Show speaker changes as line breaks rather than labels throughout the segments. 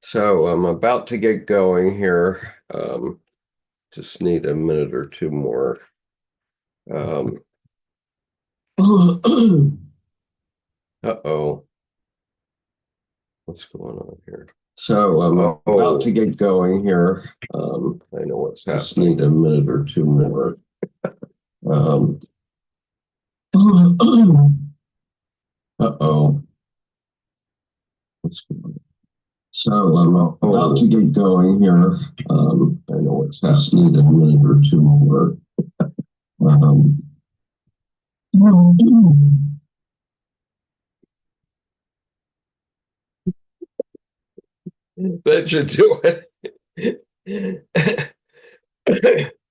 So I'm about to get going here. Just need a minute or two more. Um, uh-oh, what's going on here? So I'm about to get going here. I know what's happening. Just need a minute or two more. Um, uh-oh, what's going on? So I'm about to get going here. I know what's happening. Just need a minute or two more. Um, that should do it.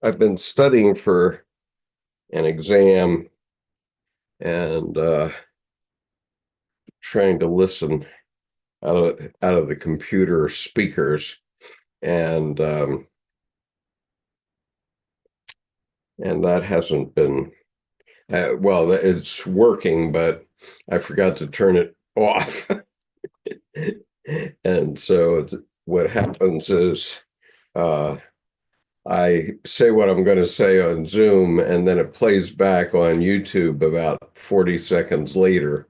I've been studying for an exam and trying to listen out of the computer speakers, and that hasn't been well. It's working, but I forgot to turn it off. And so what happens is I say what I'm going to say on Zoom, and then it plays back on YouTube about 40 seconds later.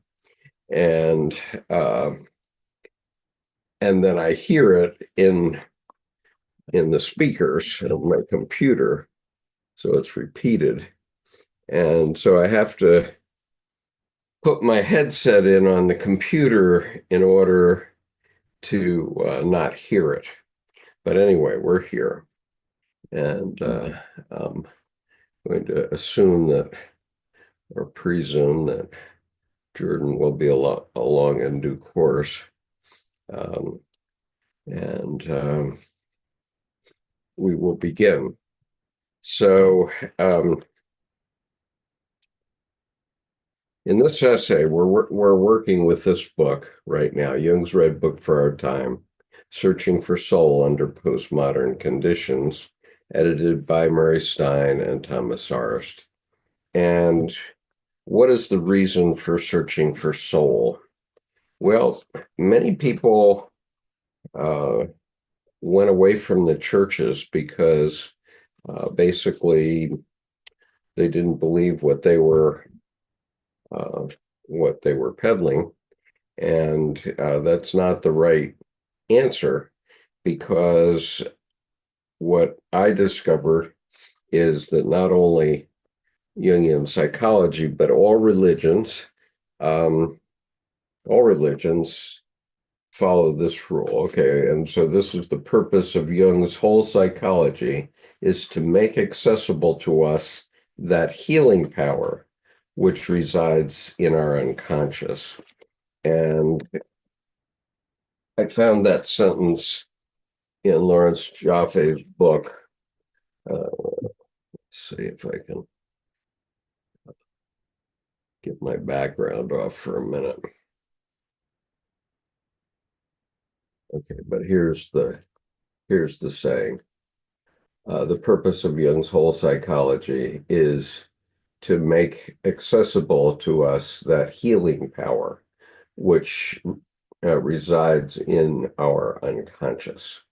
And uh, and then I hear it in the speakers of my computer, so it's repeated. And so I have to put my headset in on the computer in order to not hear it. But anyway, we're here, and I'm going to assume that, or presume that, Jordan will be along in due course. Um, and we will begin. So in this essay, we're working with this book right now, Jung's Red Book for Our Time, Searching for Soul Under Postmodern Conditions, edited by Murray Stein and Thomas Arst. And what is the reason for searching for soul? Well, many people went away from the churches because basically they didn't believe uh, what they were peddling, and that's not the right answer, because what I discovered is that not only Jungian psychology, but um, all religions follow this rule. Okay, and so this is the purpose of Jung's whole psychology, is to make accessible to us that healing power which resides in our unconscious. And I found that sentence in Lawrence Jaffe's book. Let's see if I can get my background off for a minute. Okay, but here's the saying. The purpose of Jung's whole psychology is to make accessible to us that healing power which resides in our unconscious.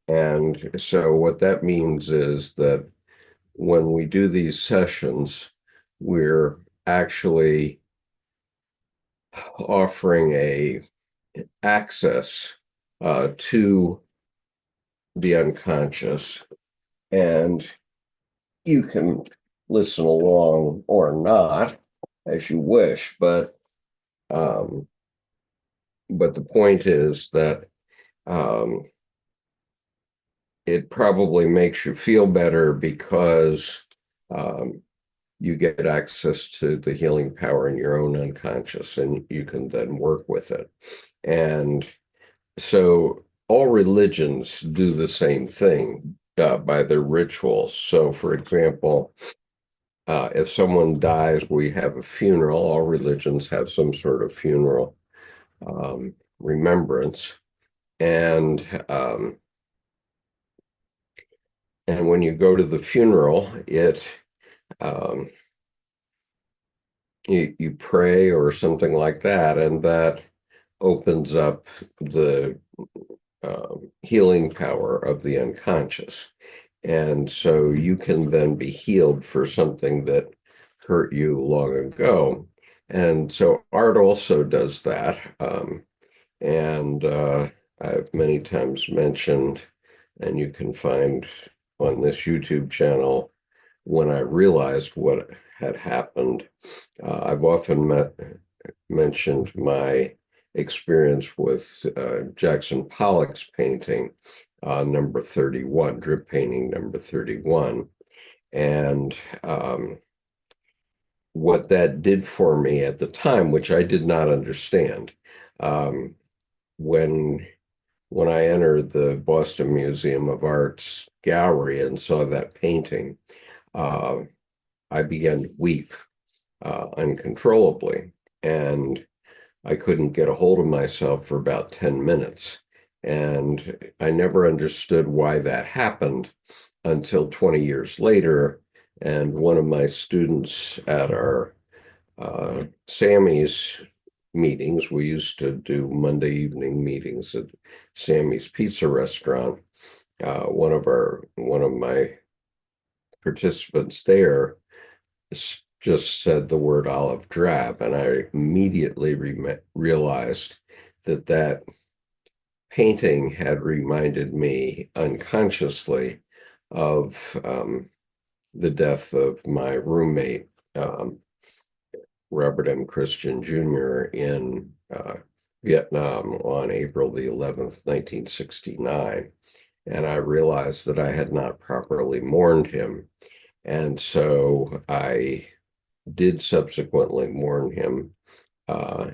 And so what that means is that when we do these sessions, we're actually offering a access to the unconscious, and you can listen along or not as you wish, um, but the point is that it probably makes you feel better because you get access to the healing power in your own unconscious, and you can then work with it. And so all religions do the same thing by their rituals. So, for example, if someone dies, we have a funeral. All religions have some sort of funeral remembrance. And when you go to the funeral, it you pray or something like that, and that opens up the healing power of the unconscious. And so you can then be healed for something that hurt you long ago. And so art also does that. And I've many times mentioned, and you can find on this YouTube channel, when I realized what had happened. I've often mentioned my experience with Jackson Pollock's painting, number 31, drip painting number 31. And what that did for me at the time, which I did not understand, um, when when I entered the Boston Museum of Art's gallery and saw that painting, uh, I began to weep uncontrollably. And I couldn't get a hold of myself for about 10 minutes. And I never understood why that happened until 20 years later. And one of my students at our Sammy's meetings, we used to do Monday evening meetings at Sammy's Pizza Restaurant. One of my participants there just said the word olive drab, and I immediately realized that that painting had reminded me unconsciously of the death of my roommate, Robert M. Christian Jr. in Vietnam on April the 11th, 1969. And I realized that I had not properly mourned him. And so I did subsequently mourn him uh,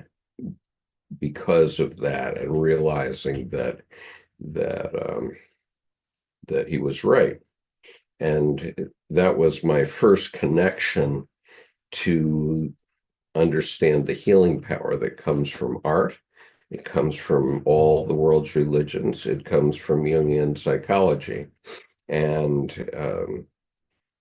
because of that, and realizing that that he was right. And that was my first connection to understand the healing power that comes from art. It comes from all the world's religions. It comes from Jungian psychology. And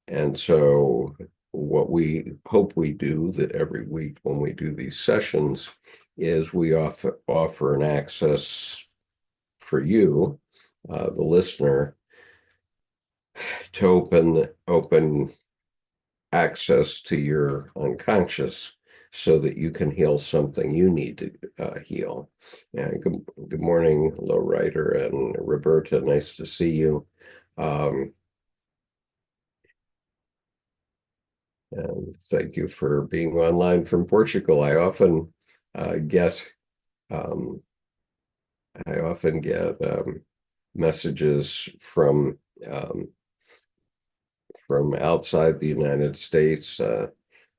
and so what we hope we do that every week when we do these sessions is we offer an access for you, the listener, to open access to your unconscious so that you can heal something you need to heal. Yeah, good morning, Lowrider and Roberta. Nice to see you. Um, and thank you for being online from Portugal. Uh, get um, I often get messages um, from outside the United States.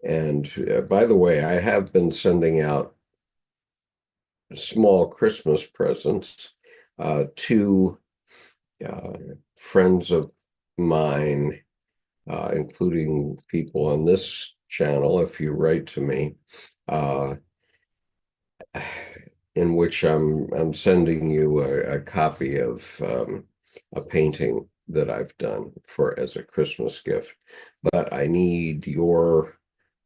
And by the way, I have been sending out small Christmas presents to uh, friends of mine, including people on this channel, if you write to me, uh, in which I'm sending you a copy of a painting that I've done for as a Christmas gift. But I need your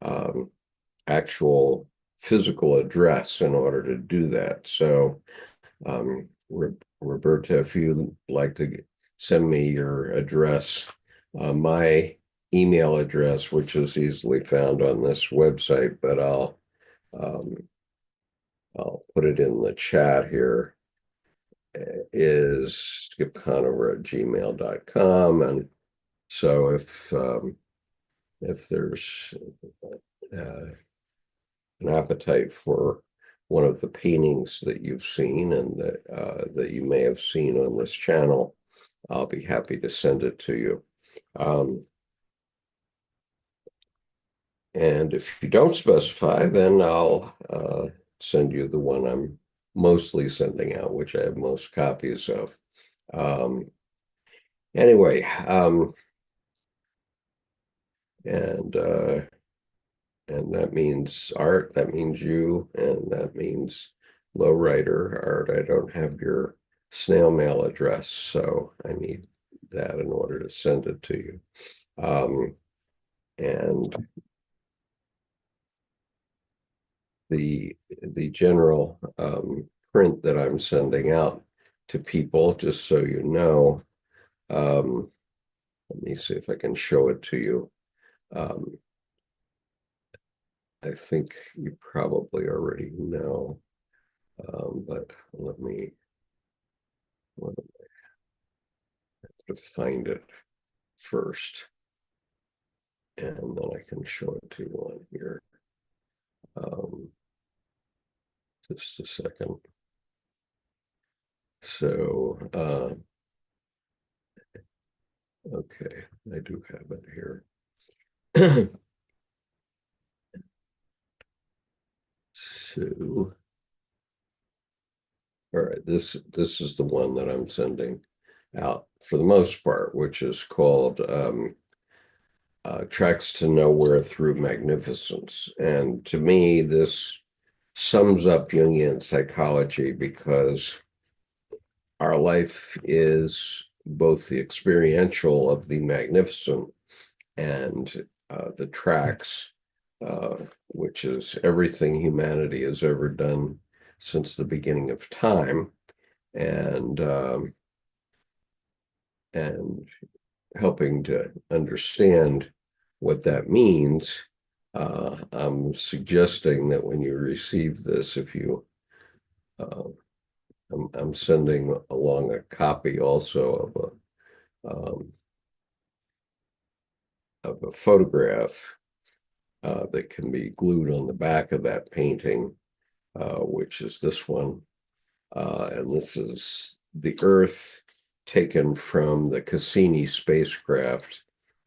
um, actual physical address in order to do that. So, Roberta, if you'd like to send me your address, my email address, which is easily found on this website, but um, I'll put it in the chat here, is skipconover@gmail.com. And so if there's uh, an appetite for one of the paintings that you've seen and that you may have seen on this channel, I'll be happy to send it to you. And if you don't specify, then I'll send you the one I'm mostly sending out, which I have most copies of. Um, anyway, and and that means art, that means you, and that means lowrider art. I don't have your snail mail address, so I need that in order to send it to you. And the general print that I'm sending out to people, just so you know. Let me see if I can show it to you. I think you probably already know, but let me have to find it first, and then I can show it to you on here. Just a second. So, okay, I do have it here. So, all right, this is the one that I'm sending out for the most part, which is called Tracks to Nowhere Through Magnificence. And to me, this sums up Jungian psychology, because our life is both the experiential of the magnificent and the tracks, which is everything humanity has ever done since the beginning of time, and helping to understand what that means. I'm suggesting that when you receive this, if you, I'm sending along a copy also of a photograph that can be glued on the back of that painting, which is this one. And this is the Earth taken from the Cassini spacecraft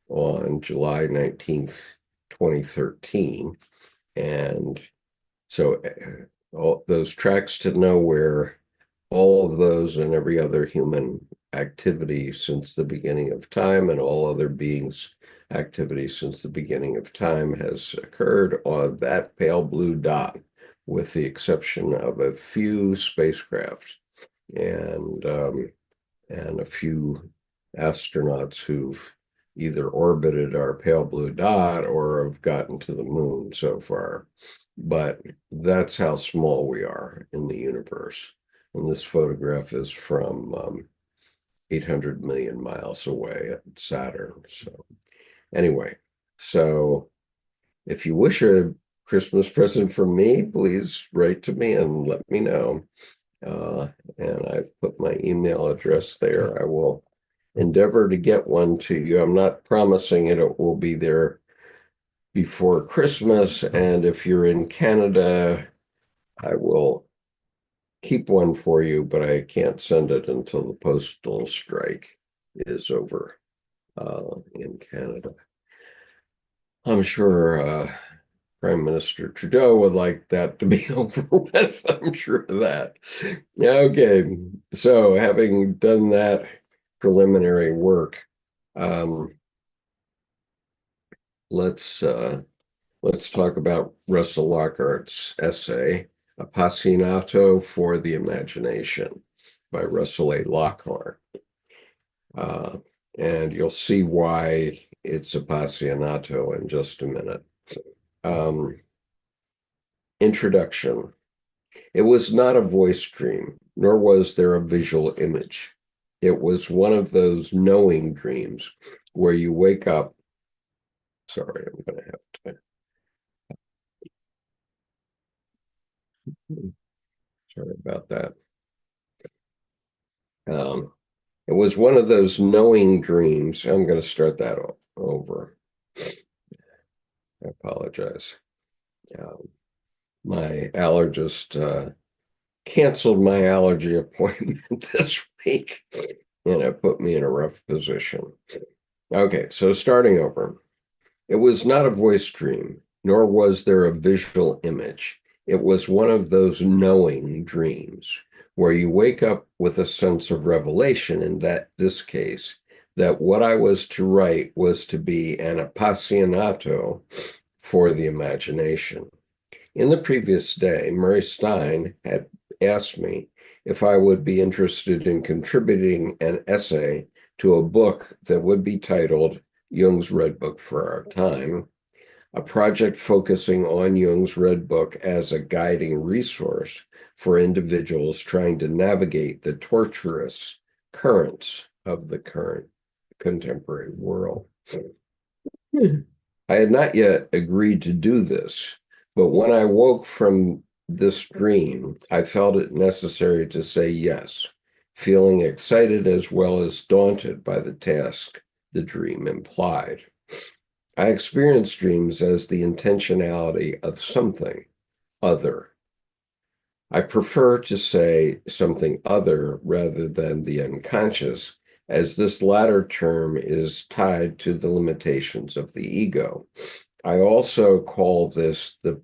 on July 19th, 2013. And so all those tracks to nowhere, all of those and every other human activity since the beginning of time, and all other beings' activity since the beginning of time, has occurred on that pale blue dot, with the exception of a few spacecraft and a few astronauts who've either orbited our pale blue dot or have gotten to the moon so far. But that's how small we are in the universe. And this photograph is from 800 million miles away at Saturn. So anyway, so if you wish a Christmas present from me, please write to me and let me know. And I've put my email address there. I will endeavor to get one to you. I'm not promising it will be there before Christmas. And if you're in Canada, I will keep one for you, but I can't send it until the postal strike is over in Canada. I'm sure Prime Minister Trudeau would like that to be over with. I'm sure of that. Okay, so having done that preliminary work, let's talk about Russell Lockhart's essay, Appasionato for the Imagination, by Russell A. Lockhart. And you'll see why it's Appasionato in just a minute. Introduction. It was not a voice dream, nor was there a visual image. It was one of those knowing dreams where you wake up. Sorry, I'm going to have to. Sorry about that. It was one of those knowing dreams. I'm going to start that over. I apologize. My allergist canceled my allergy appointment this week, and it put me in a rough position. Okay, so starting over. It was not a voice dream, nor was there a visual image. It was one of those knowing dreams where you wake up with a sense of revelation, in this case, that what I was to write was to be an appassionato for the imagination. In the previous day, Murray Stein had asked me if I would be interested in contributing an essay to a book that would be titled Jung's Red Book for Our Time. a project focusing on Jung's Red Book as a guiding resource for individuals trying to navigate the tortuous currents of the current contemporary world. I had not yet agreed to do this, but when I woke from this dream, I felt it necessary to say yes, feeling excited as well as daunted by the task the dream implied. I experience dreams as the intentionality of something other. I prefer to say something other rather than the unconscious, as this latter term is tied to the limitations of the ego. I also call this the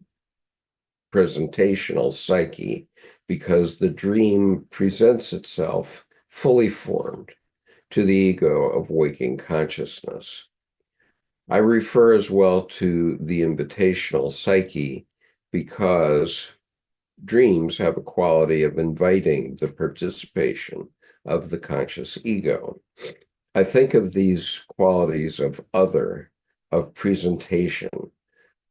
presentational psyche because the dream presents itself fully formed to the ego of waking consciousness. I refer as well to the invitational psyche because dreams have a quality of inviting the participation of the conscious ego. I think of these qualities of other, of presentation,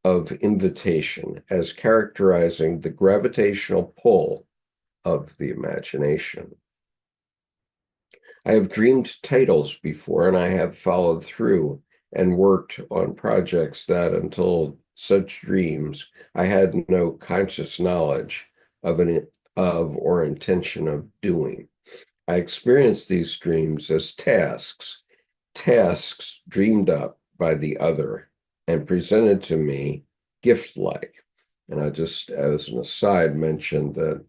of invitation as characterizing the gravitational pull of the imagination. I have dreamed titles before, and I have followed through and worked on projects that until such dreams, I had no conscious knowledge of or intention of doing. I experienced these dreams as tasks dreamed up by the other and presented to me gift-like. And I just, as an aside, mentioned that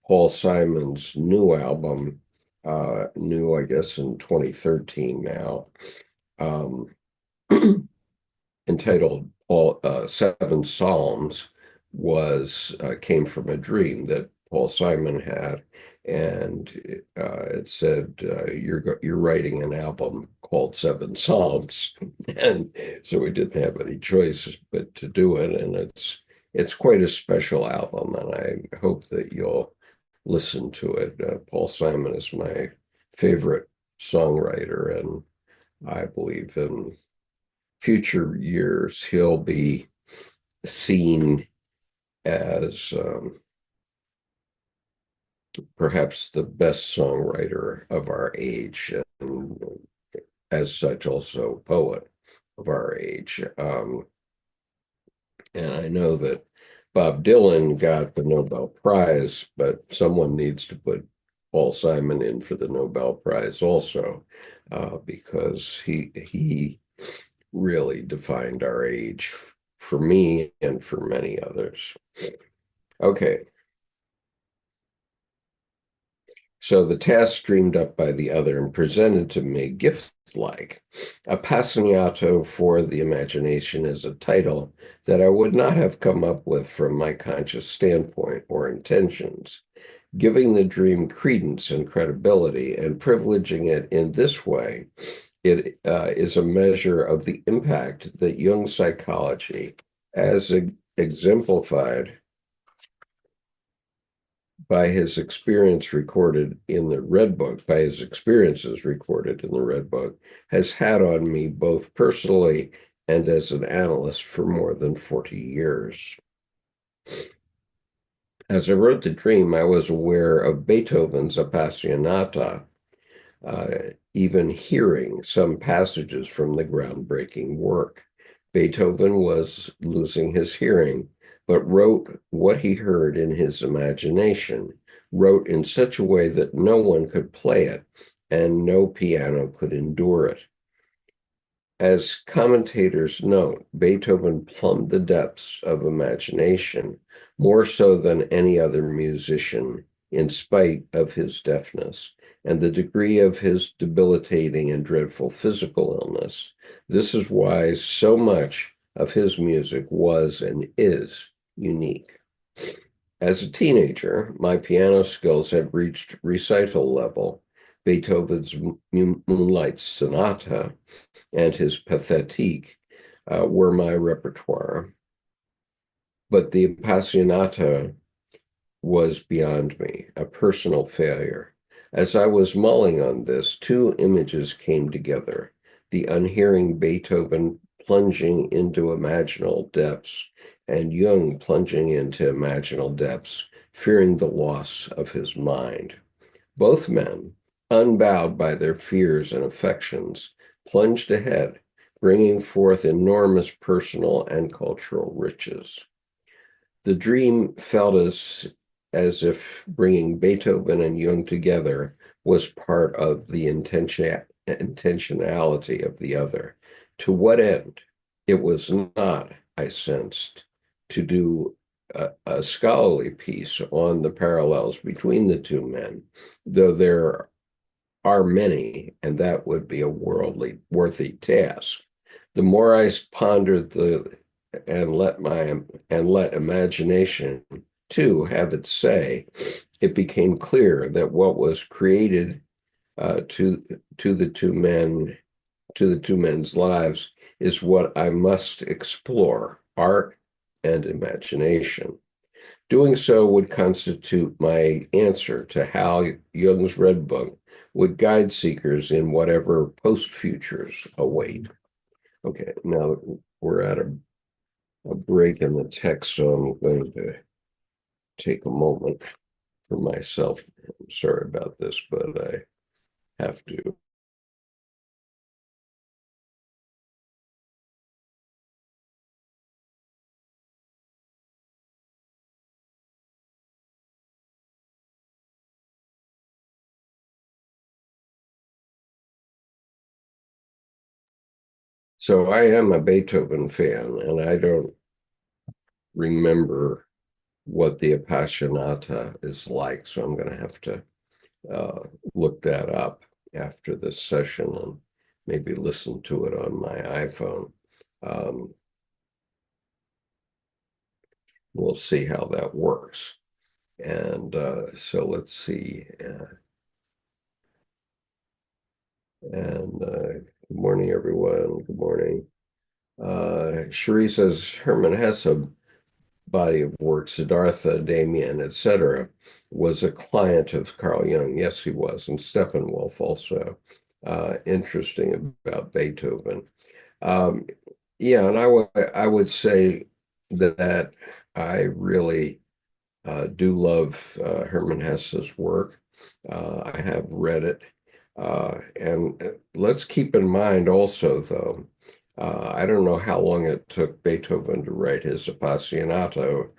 Paul Simon's new album, new, I guess, in 2013 now, entitled Seven Psalms, came from a dream that Paul Simon had, and it said you're writing an album called Seven Psalms, and so we didn't have any choice but to do it, and it's quite a special album, and I hope that you'll listen to it. Paul Simon is my favorite songwriter, and I believe in future years he'll be seen as perhaps the best songwriter of our age, and as such also poet of our age. And I know that Bob Dylan got the Nobel Prize, but someone needs to put Paul Simon in for the Nobel Prize also, because he really defined our age for me and for many others. Okay. So the task dreamed up by the other and presented to me gift-like. Appasionato for the imagination is a title that I would not have come up with from my conscious standpoint or intentions. Giving the dream credence and credibility and privileging it in this way, it is a measure of the impact that Jung psychology, as exemplified by his experience recorded in the Red Book, by his experiences recorded in the Red Book, has had on me both personally and as an analyst for more than 40 years. As I wrote the dream, I was aware of Beethoven's Appasionato, even hearing some passages from the groundbreaking work. Beethoven was losing his hearing, but wrote what he heard in his imagination, wrote in such a way that no one could play it and no piano could endure it. As commentators note, Beethoven plumbed the depths of imagination, more so than any other musician, in spite of his deafness and the degree of his debilitating and dreadful physical illness. This is why so much of his music was and is unique. As a teenager, my piano skills had reached recital level. Beethoven's Moonlight Sonata and his Pathétique were my repertoire. But the Appasionato was beyond me, a personal failure. As I was mulling on this, two images came together: the unhearing Beethoven plunging into imaginal depths, and Jung plunging into imaginal depths, fearing the loss of his mind. Both men, unbowed by their fears and affections, plunged ahead, bringing forth enormous personal and cultural riches. The dream felt as if bringing Beethoven and Jung together was part of the intentionality of the other. To what end? It was not, I sensed, to do a scholarly piece on the parallels between the two men, though there are many, and that would be a worthy task. The more I pondered let imagination too have its say, it became clear that what was created to the two men's lives is what I must explore: art and imagination. Doing so would constitute my answer to how Jung's Red Book would guide seekers in whatever post-futures await. Okay, now we're at a break in the text, so I'm going to take a moment for myself. I'm sorry about this, but I have to. So I am a Beethoven fan, and I don't remember what the Appassionata is like, so I'm going to have to uh, look that up after this session and maybe listen to it on my iPhone. Um, we'll see how that works. And so let's see. Good morning, everyone. Good morning. Cherie says Herman Hesse body of work, Siddhartha, Damien, etc., was a client of Carl Jung. Yes, he was, and Steppenwolf also. Interesting about Beethoven. Um, yeah, and I would say that I really do love Hermann Hesse's work. I have read it. And let's keep in mind also, though, I don't know how long it took Beethoven to write his Appasionato.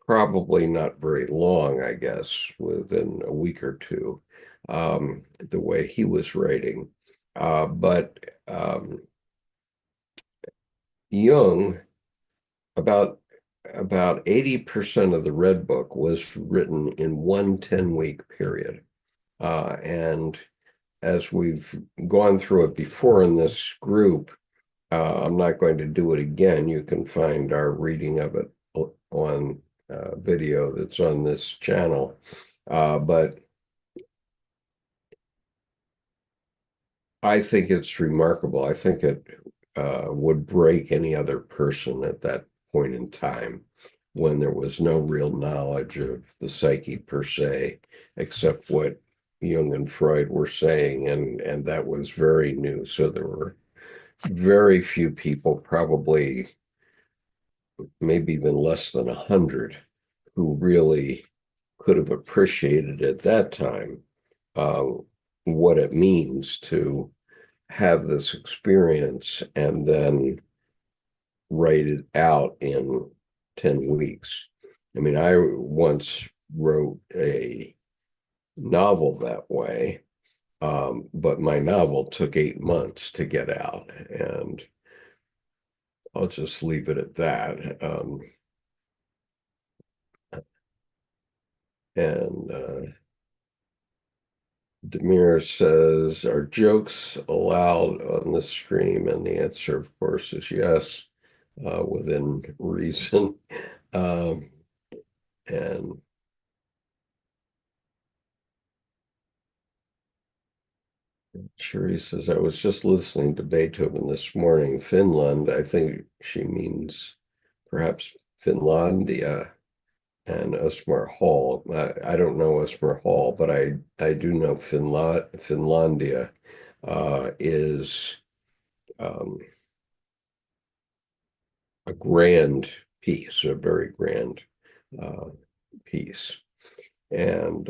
Probably not very long, I guess, within a week or two, the way he was writing. But Jung, about 80% of the Red Book was written in one 10-week period. And as we've gone through it before in this group, I'm not going to do it again. You can find our reading of it on video that's on this channel. But I think it's remarkable. I think it would break any other person at that point in time when there was no real knowledge of the psyche per se, except what Jung and Freud were saying, and that was very new. So there were very few people, probably maybe even less than 100, who really could have appreciated at that time uh, what it means to have this experience and then write it out in 10 weeks. I mean, I once wrote a novel that way, but my novel took 8 months to get out, and I'll just leave it at that. And Demir says, are jokes allowed on the stream? And the answer, of course, is yes, within reason. Um, and Cherie says, I was just listening to Beethoven this morning. Finland, I think she means perhaps Finlandia, and Osmar Hall. I don't know Osmar Hall, but I do know Finlandia is um, a grand piece, a very grand uh, piece. And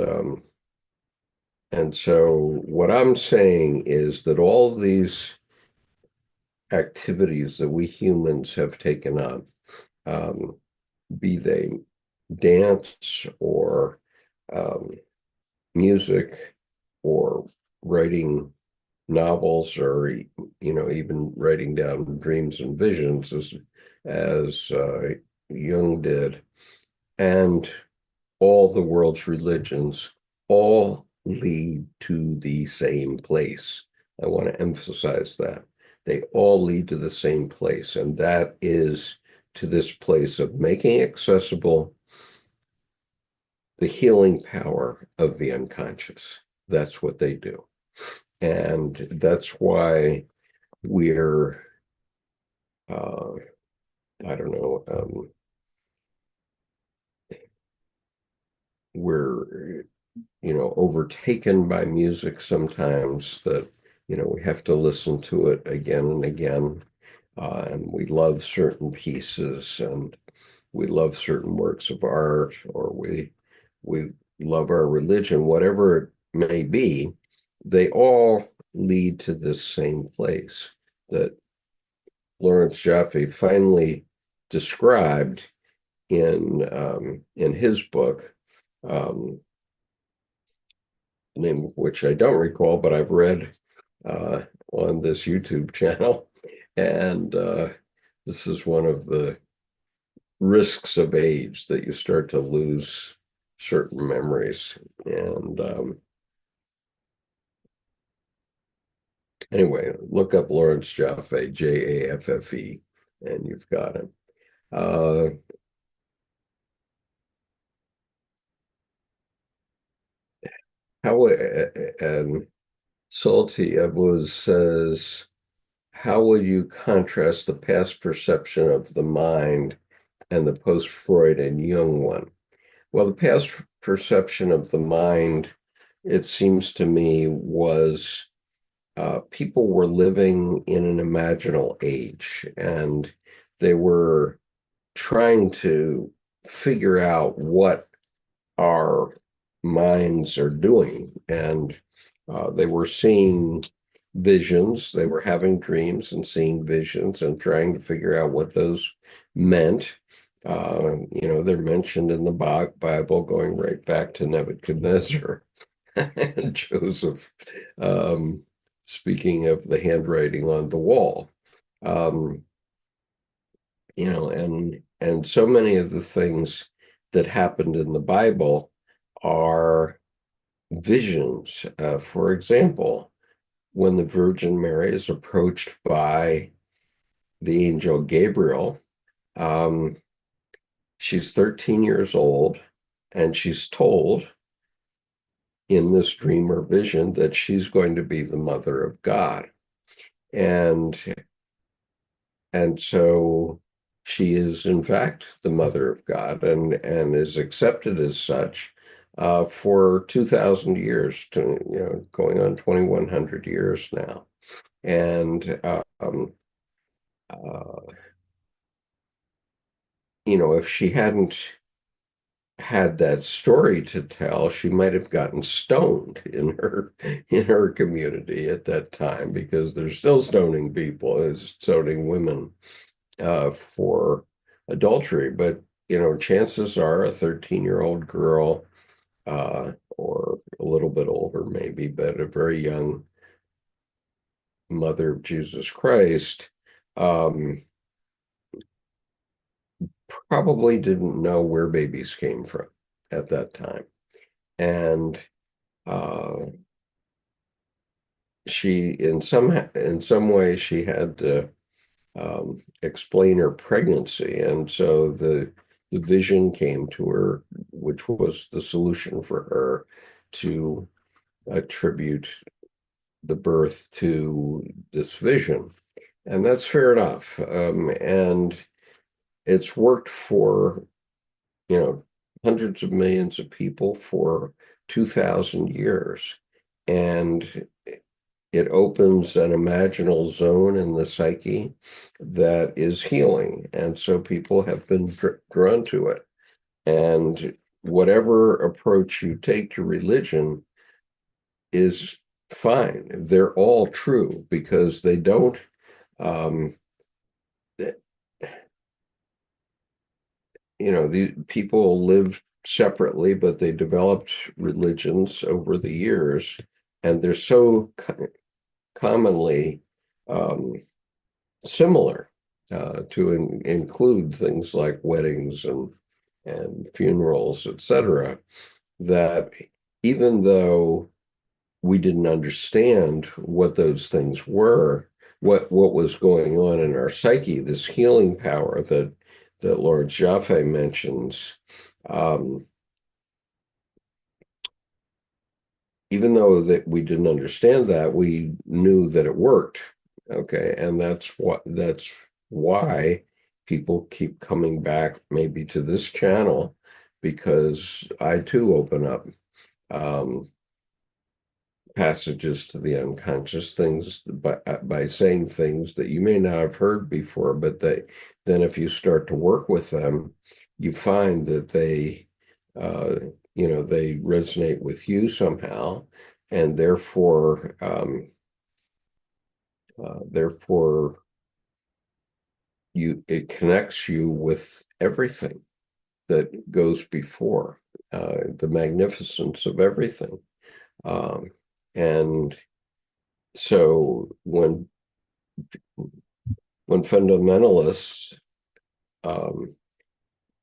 and so what I'm saying is that all these activities that we humans have taken up, um, be they dance or um, music or writing novels or even writing down dreams and visions as Jung did, and all the world's religions all lead to the same place. I want to emphasize that. They all lead to the same place, and that is to this place of making accessible the healing power of the unconscious. That's what they do. And that's why we're, uh, I don't know, we're overtaken by music sometimes that, we have to listen to it again and again. And we love certain pieces and we love certain works of art, or we love our religion, whatever it may be. They all lead to this same place that Lawrence Jaffe finally described in his book, the name of which I don't recall, but I've read uh, on this YouTube channel. And this is one of the risks of age, that you start to lose certain memories. And anyway, look up Lawrence Jaffe, Jaffe, and you've got him. Uh, how and Salty was says, how would you contrast the past perception of the mind and the post-Freud and Jung one? Well, the past perception of the mind, it seems to me, was people were living in an imaginal age, and they were trying to figure out what our minds are doing. And they were seeing visions, they were having dreams and seeing visions and trying to figure out what those meant. They're mentioned in the Bible going right back to Nebuchadnezzar and Joseph, um, speaking of the handwriting on the wall. Um, and so many of the things that happened in the Bible are visions. For example, when the Virgin Mary is approached by the angel Gabriel, um, she's 13 years old, and she's told in this dream or vision that she's going to be the mother of God. And and so she is in fact the mother of God, and is accepted as such for 2,000 years, to going on 2,100 years now. And uh, if she hadn't had that story to tell, she might have gotten stoned in her community at that time, because they're still stoning people, stoning women for adultery. But chances are a 13-year-old girl, or a little bit older maybe, but a very young mother of Jesus Christ, um, probably didn't know where babies came from at that time. And uh, she, in some way, she had to explain her pregnancy, and so the vision came to her, which was the solution for her to attribute the birth to this vision. And that's fair enough. And it's worked for, you know, hundreds of millions of people for 2,000 years. And it opens an imaginal zone in the psyche that is healing. And so people have been drawn to it. And whatever approach you take to religion is fine. They're all true because they don't, um, the people live separately, but they developed religions over the years, and they're so commonly um, similar to include things like weddings and funerals, etc. That even though we didn't understand what those things were, what was going on in our psyche, this healing power that Lord Jaffe mentions, um, even though that we didn't understand that, we knew that it worked. Okay, and that's why people keep coming back maybe to this channel, because I too open up um, passages to the unconscious, things by saying things that you may not have heard before, but then if you start to work with them, you find that uh, they resonate with you somehow, and therefore it connects you with everything that goes before, the magnificence of everything. Um, and so when fundamentalists um,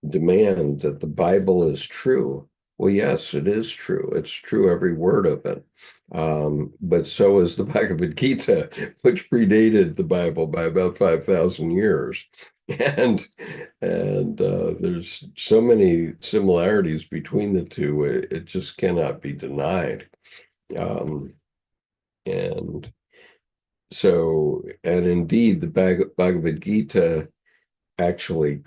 demand that the Bible is true, well, yes, it is true. It's true, every word of it. But so is the Bhagavad Gita, which predated the Bible by about 5,000 years. And there's so many similarities between the two, it just cannot be denied. Um, and and indeed, the Bhagavad Gita actually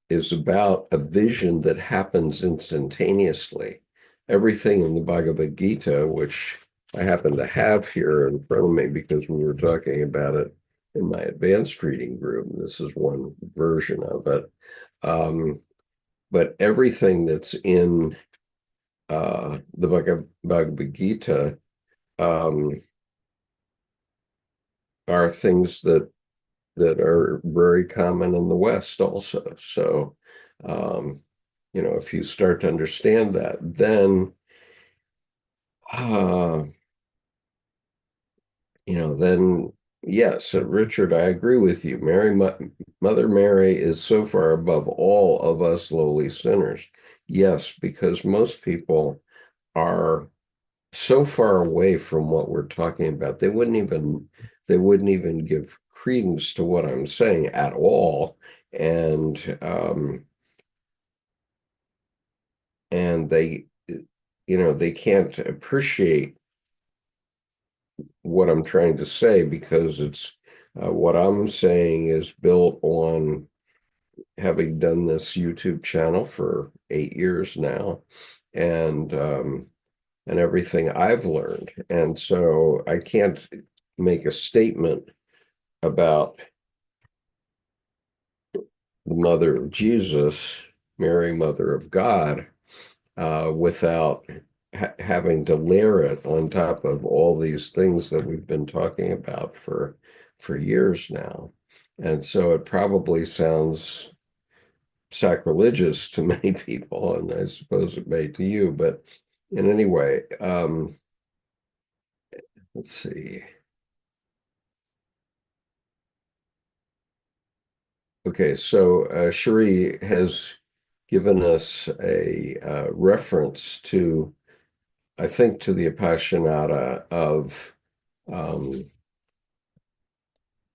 is about a vision that happens instantaneously. Everything in the Bhagavad Gita, which I happen to have here in front of me because we were talking about it in my advanced reading group. This is one version of it. Um, but everything that's in the Bhagavad Gita um, are things that are very common in the West also. So, um, if you start to understand that, then, uh, then yes, Richard, I agree with you. Mother Mary is so far above all of us lowly sinners. Yes, because most people are so far away from what we're talking about. They wouldn't even give credence to what I'm saying at all. And they can't appreciate what I'm trying to say, because it's what I'm saying is built on having done this YouTube channel for 8 years now, and everything I've learned. And so I can't make a statement about the mother of Jesus, Mary, mother of God, without having to layer it on top of all these things that we've been talking about for years now. And so it probably sounds sacrilegious to many people, and I suppose it may to you, but in any way, let's see. Okay, so Cherie has given us a reference to, I think, to the Appassionata um,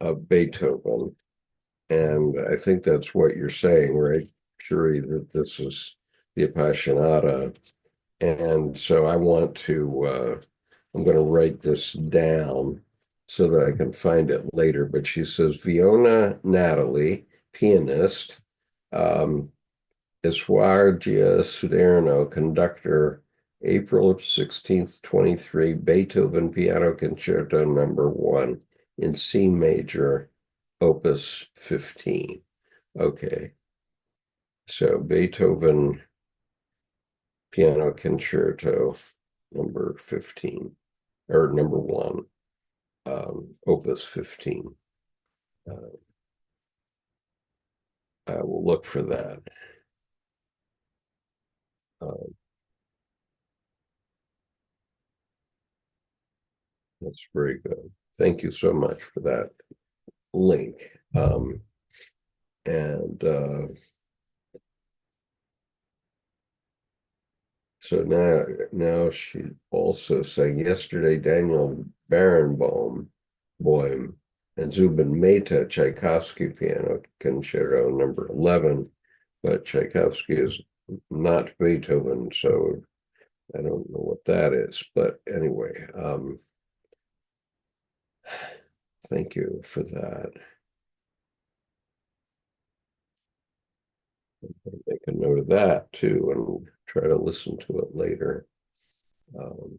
of Beethoven, and I think that's what you're saying, right, Cherie, that this is the Appassionata. And so I'm going to write this down so that I can find it later. But she says, Fiona Natalie, pianist, um, Eswargia Suderno, conductor, April 16th, 23, Beethoven Piano Concerto #1 in C major, Opus 15. Okay. So Beethoven Piano Concerto #15, or #1, Opus 15. Uh, I will look for that. Uh, that's very good. Thank you so much for that link. And so now she also saying yesterday Daniel Barenboim Boim and Zubin Mehta Tchaikovsky Piano Concerto #11, but Tchaikovsky is not Beethoven, so I don't know what that is. But anyway, thank you for that. Make a note of that too and try to listen to it later. Um,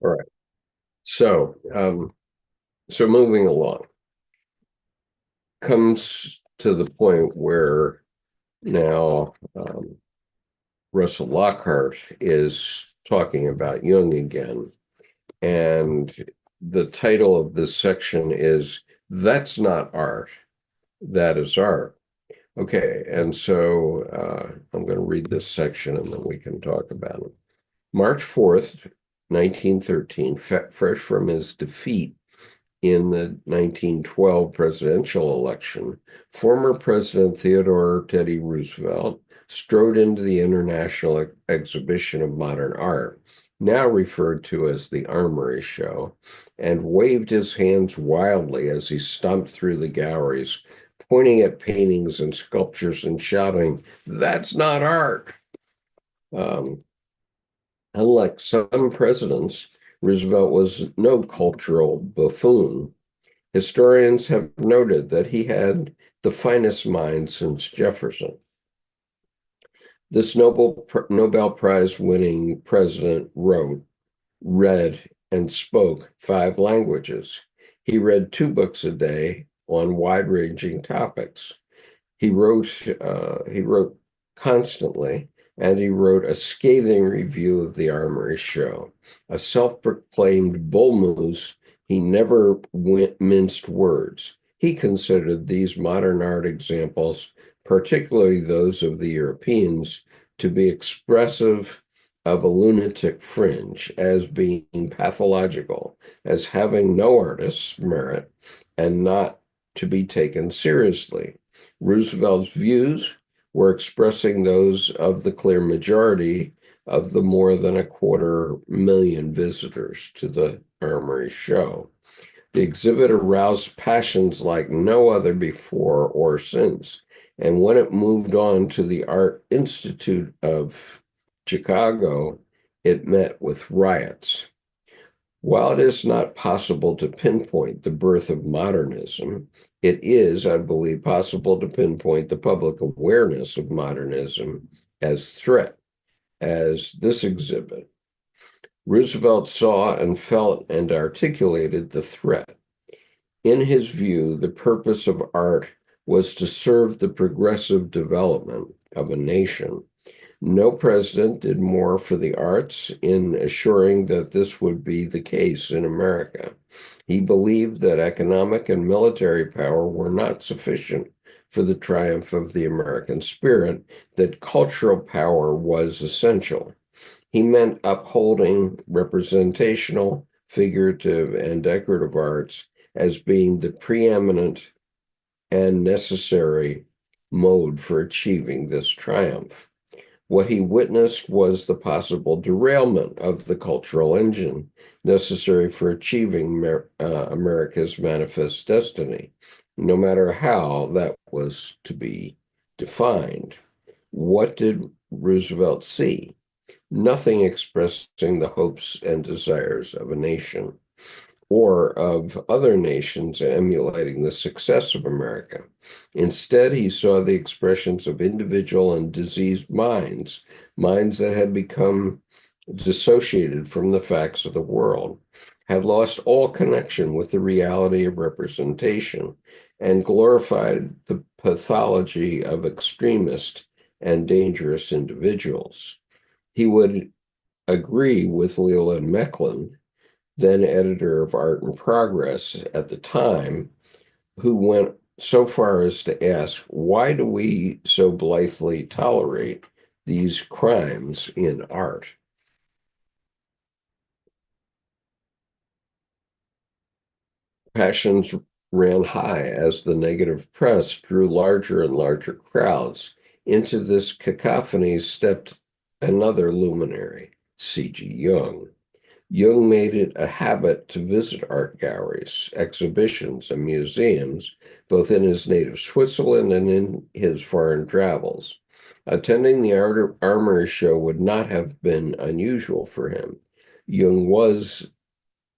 all right. So moving along comes to the point where now Russell Lockhart is talking about Jung again. And the title of this section is That's Not Art, That Is Art. Okay, and so I'm going to read this section and then we can talk about it. March 4th, 1913, fresh from his defeat in the 1912 presidential election, former President Theodore Teddy Roosevelt strode into the International Exhibition of Modern Art, now referred to as the Armory Show, and waved his hands wildly as he stomped through the galleries, pointing at paintings and sculptures and shouting, "That's not art!" Um, Unlike some presidents, Roosevelt was no cultural buffoon. Historians have noted that he had the finest mind since Jefferson. This Nobel Prize winning president wrote, read, and spoke 5 languages. He read 2 books a day on wide-ranging topics. He wrote constantly, and he wrote a scathing review of the Armory Show. A self-proclaimed bull moose, he never minced words. He considered these modern art examples, particularly those of the Europeans, to be expressive of a lunatic fringe, as being pathological, as having no artist's merit, and not to be taken seriously. Roosevelt's views were expressing those of the clear majority of the more than 250,000 visitors to the Armory Show. The exhibit aroused passions like no other before or since, and when it moved on to the Art Institute of Chicago, it met with riots. While it is not possible to pinpoint the birth of modernism, it is, I believe, possible to pinpoint the public awareness of modernism as threat, as this exhibit. Roosevelt saw and felt and articulated the threat. In his view, the purpose of art was to serve the progressive development of a nation. No president did more for the arts in assuring that this would be the case in America. He believed that economic and military power were not sufficient for the triumph of the American spirit, that cultural power was essential. He meant upholding representational, figurative, and decorative arts as being the preeminent and necessary mode for achieving this triumph. What he witnessed was the possible derailment of the cultural engine necessary for achieving America's manifest destiny, no matter how that was to be defined. What did Roosevelt see? Nothing expressing the hopes and desires of a nation. or of other nations emulating the success of America. Instead, he saw the expressions of individual and diseased minds, minds that had become dissociated from the facts of the world, had lost all connection with the reality of representation, and glorified the pathology of extremist and dangerous individuals. He would agree with Leland Mecklin, then editor of Art and Progress at the time, who went so far as to ask, why do we so blithely tolerate these crimes in art? Passions ran high as the negative press drew larger and larger crowds. Into this cacophony stepped another luminary, C.G. Jung. Jung made it a habit to visit art galleries, exhibitions, and museums, both in his native Switzerland and in his foreign travels. Attending the Armory show would not have been unusual for him. Jung was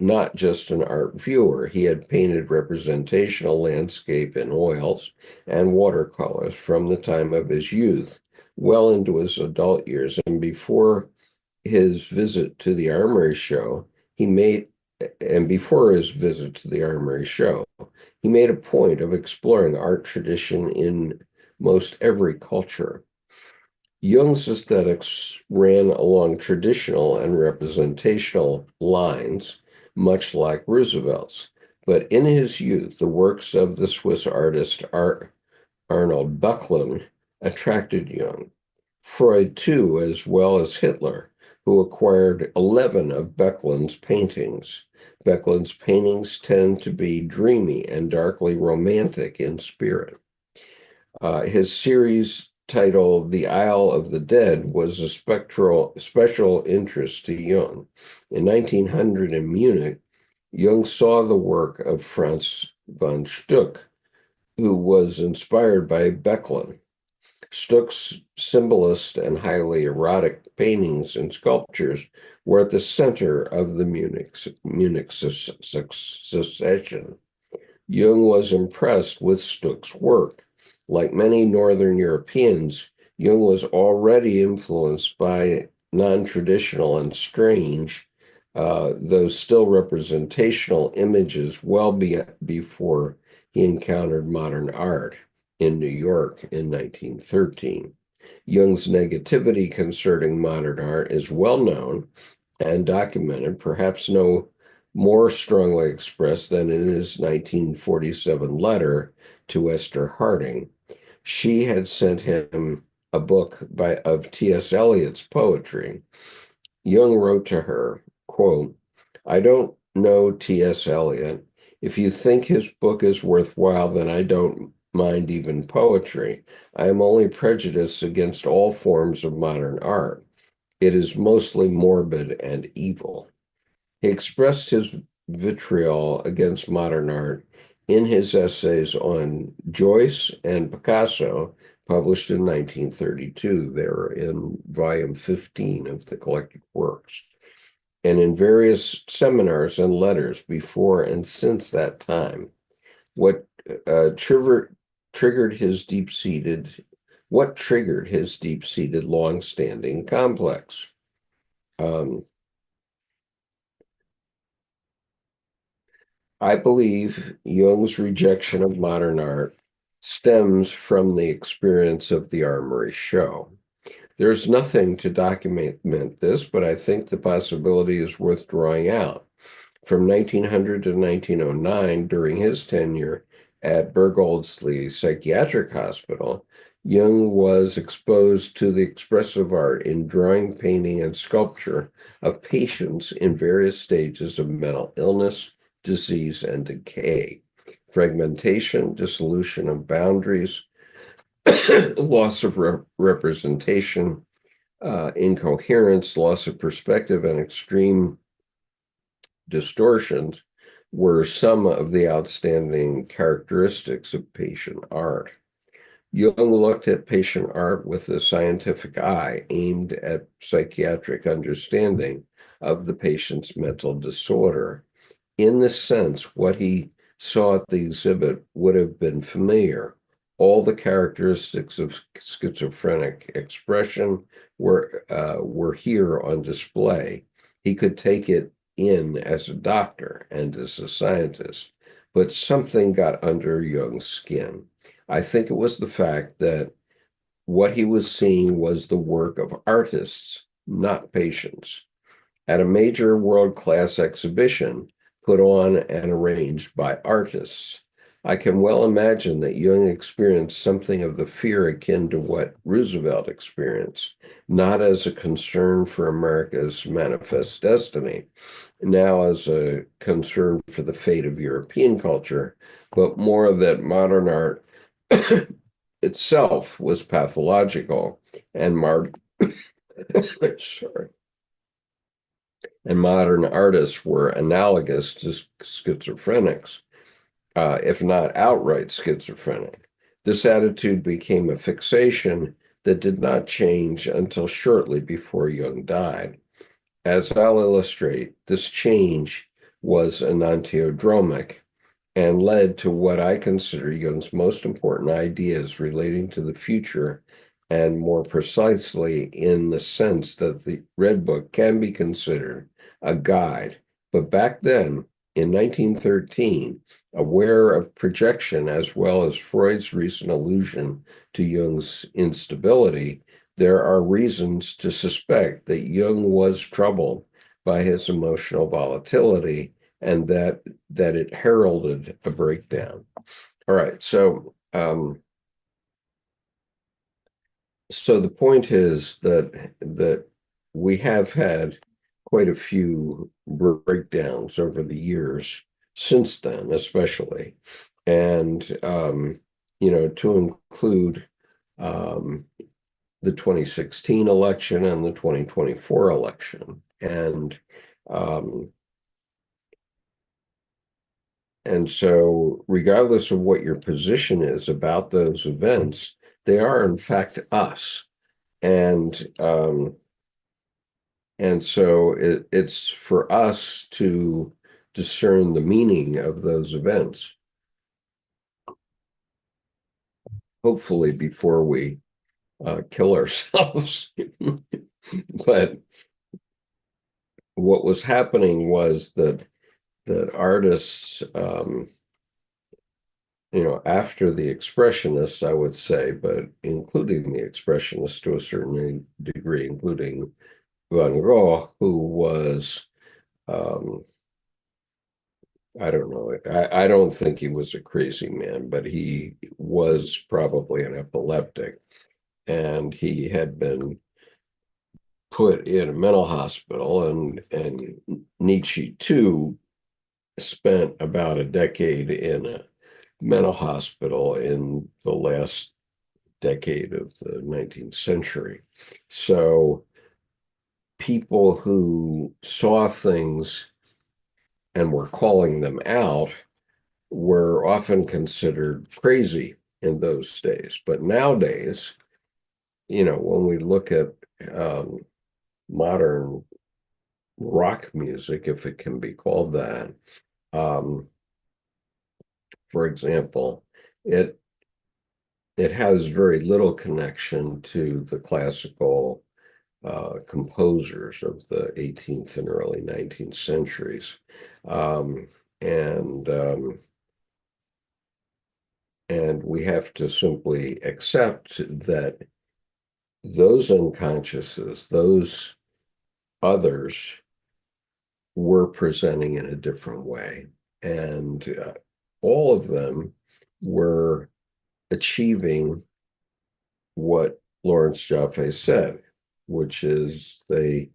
not just an art viewer. He had painted representational landscape in oils and watercolors from the time of his youth, well into his adult years, and before his visit to the Armory show, before his visit to the Armory show, he made a point of exploring art tradition in most every culture. Jung's aesthetics ran along traditional and representational lines, much like Roosevelt's. But in his youth, the works of the Swiss artist Arnold Böcklin attracted Jung. Freud, too, as well as Hitler, who acquired 11 of Böcklin's paintings. Böcklin's paintings tend to be dreamy and darkly romantic in spirit. His series titled The Isle of the Dead was a special interest to Jung. In 1900 in Munich, Jung saw the work of Franz von Stuck, who was inspired by Böcklin. Stuck's symbolist and highly erotic paintings and sculptures were at the center of the Munich secession. Jung was impressed with Stuck's work. Like many Northern Europeans, Jung was already influenced by non-traditional and strange, though still representational images before he encountered modern art in New York in 1913. Jung's negativity concerning modern art is well known and documented, perhaps no more strongly expressed than in his 1947 letter to Esther Harding. She had sent him a book of T.S. Eliot's poetry. Jung wrote to her, quote, I don't know T.S. Eliot. If you think his book is worthwhile, then I don't mind even poetry. I am only prejudiced against all forms of modern art. It is mostly morbid and evil. He expressed his vitriol against modern art in his essays on Joyce and Picasso, published in 1932. They're in volume 15 of the collected works, and in various seminars and letters before and since that time. What triggered his deep-seated, long-standing complex? I believe Jung's rejection of modern art stems from the experience of the Armory show. There's nothing to document this, but I think the possibility is worth drawing out. From 1900 to 1909, during his tenure at Bergholzli Psychiatric Hospital, Jung was exposed to the expressive art in drawing, painting, and sculpture of patients in various stages of mental illness, disease, and decay. Fragmentation, dissolution of boundaries, loss of representation, incoherence, loss of perspective, and extreme distortions were some of the outstanding characteristics of patient art. Jung looked at patient art with a scientific eye aimed at psychiatric understanding of the patient's mental disorder. in this sense, what he saw at the exhibit would have been familiar. All the characteristics of schizophrenic expression were here on display. He could take it in as a doctor and as a scientist, but something got under Jung's skin. I think it was the fact that what he was seeing was the work of artists, not patients, at a major world-class exhibition put on and arranged by artists. I can well imagine that Jung experienced something of the fear akin to what Roosevelt experienced, not as a concern for America's manifest destiny, now as a concern for the fate of European culture, but more that modern art itself was pathological and sorry, and modern artists were analogous to schizophrenics, if not outright schizophrenic. This attitude became a fixation that did not change until shortly before Jung died. As I'll illustrate, this change was enantiodromic and led to what I consider Jung's most important ideas relating to the future, and more precisely in the sense that the Red Book can be considered a guide. But back then, in 1913, aware of projection as well as Freud's recent allusion to Jung's instability, there are reasons to suspect that Jung was troubled by his emotional volatility and that it heralded a breakdown. All right, so so the point is that we have had quite a few breakdowns over the years since then, especially, and to include the 2016 election and the 2024 election, and so, regardless of what your position is about those events, they are in fact us, and so it's for us to discern the meaning of those events, hopefully before we kill ourselves. But what was happening was that artists, after the expressionists, I would say, but including the expressionists to a certain degree, including Van Gogh, who was, I don't know, I don't think he was a crazy man, but he was probably an epileptic, and he had been put in a mental hospital, and Nietzsche too spent about a decade in a mental hospital in the last decade of the 19th century. So people who saw things and were calling them out were often considered crazy in those days. But nowadays, when we look at modern rock music, if it can be called that, for example, it has very little connection to the classical composers of the 18th and early 19th centuries. Um, and and we have to simply accept that those unconsciouses, those others, were presenting in a different way. And all of them were achieving what Lawrence Jaffe said, which is they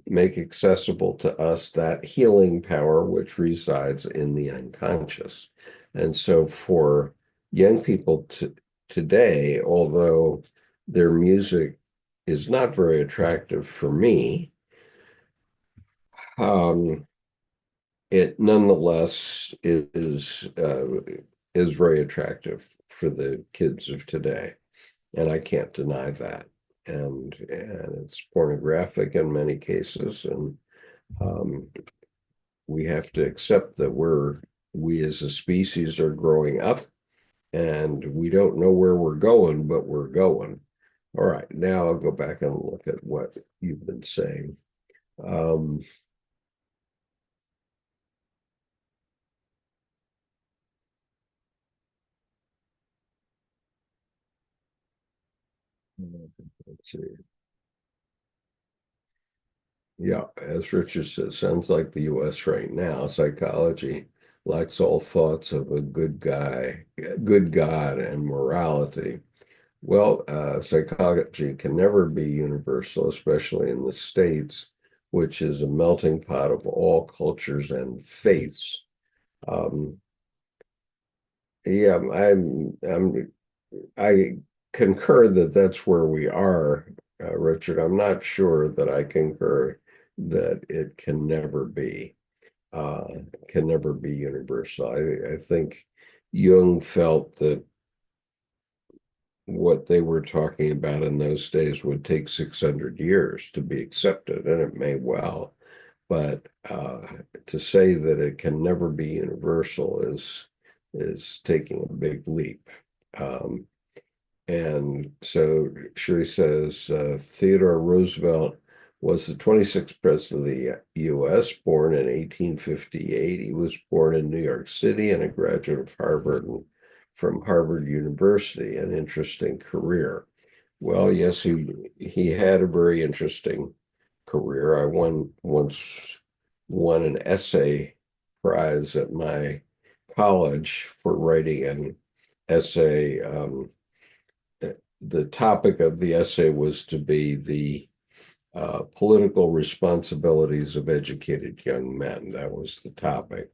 make accessible to us that healing power which resides in the unconscious. And so for young people today, although their music is not very attractive for me, it nonetheless is very attractive for the kids of today, and I can't deny that. And it's pornographic in many cases, and we have to accept that we as a species are growing up and we don't know where we're going, but we're going. All right, now I'll go back and look at what you've been saying. Um, let's see. Yeah, as Richard said, sounds like the U.S. right now. Psychology lacks all thoughts of a good guy, good God, and morality. Well, psychology can never be universal, especially in the States, which is a melting pot of all cultures and faiths. Um, yeah, I concur that that's where we are, Richard. I'm not sure that I concur that it uh, can never be universal. I think Jung felt that what they were talking about in those days would take 600 years to be accepted, and it may well. But to say that it can never be universal is taking a big leap. Um, and so she says Theodore Roosevelt was the 26th president of the U.S., born in 1858. He was born in New York City and a graduate of Harvard and from Harvard University, an interesting career. Well, yes, he had a very interesting career. I once won an essay prize at my college for writing an essay. The topic of the essay was to be the political responsibilities of educated young men. That was the topic.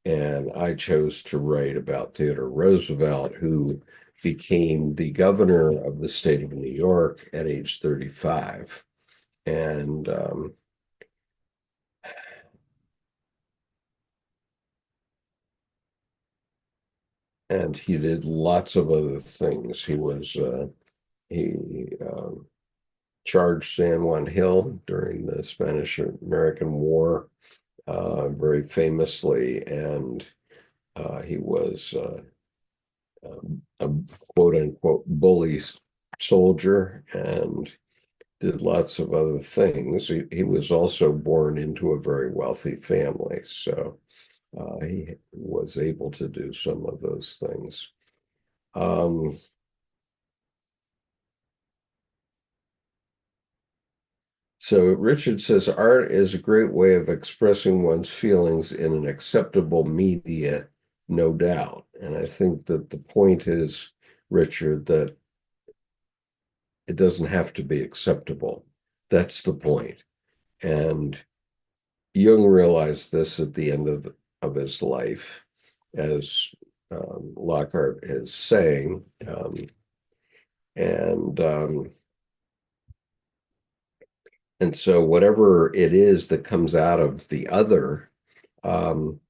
And I chose to write about Theodore Roosevelt, who became the governor of the state of New York at age 35. And and he did lots of other things. He charged San Juan Hill during the Spanish American War, very famously, and he was a quote unquote bully soldier and did lots of other things. He was also born into a very wealthy family, so he was able to do some of those things. Um, so Richard says art is a great way of expressing one's feelings in an acceptable media, no doubt. And I think that the point is, Richard, that it doesn't have to be acceptable. That's the point. And Jung realized this at the end of his life, as Lockhart is saying. And and so whatever it is that comes out of the other, um,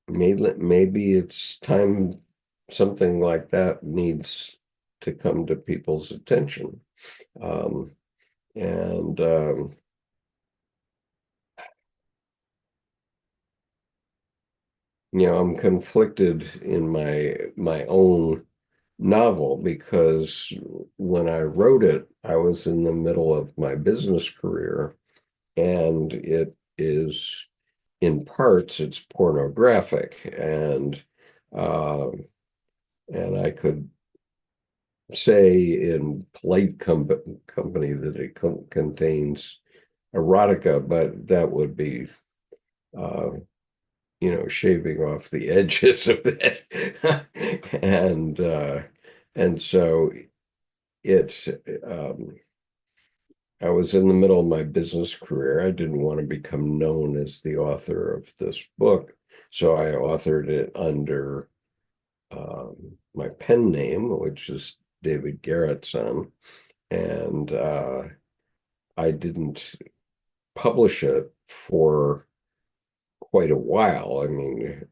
maybe it's time something like that needs to come to people's attention. Um, and I'm conflicted in my own novel because when I wrote it, I was in the middle of my business career, and it is in parts it's pornographic, uh, and I could say in polite company that it contains erotica, but that would be uh, shaving off the edges of it. And so it's I was in the middle of my business career. I didn't want to become known as the author of this book, so I authored it under my pen name, which is David Garrettson, and I didn't publish it for quite a while. I mean,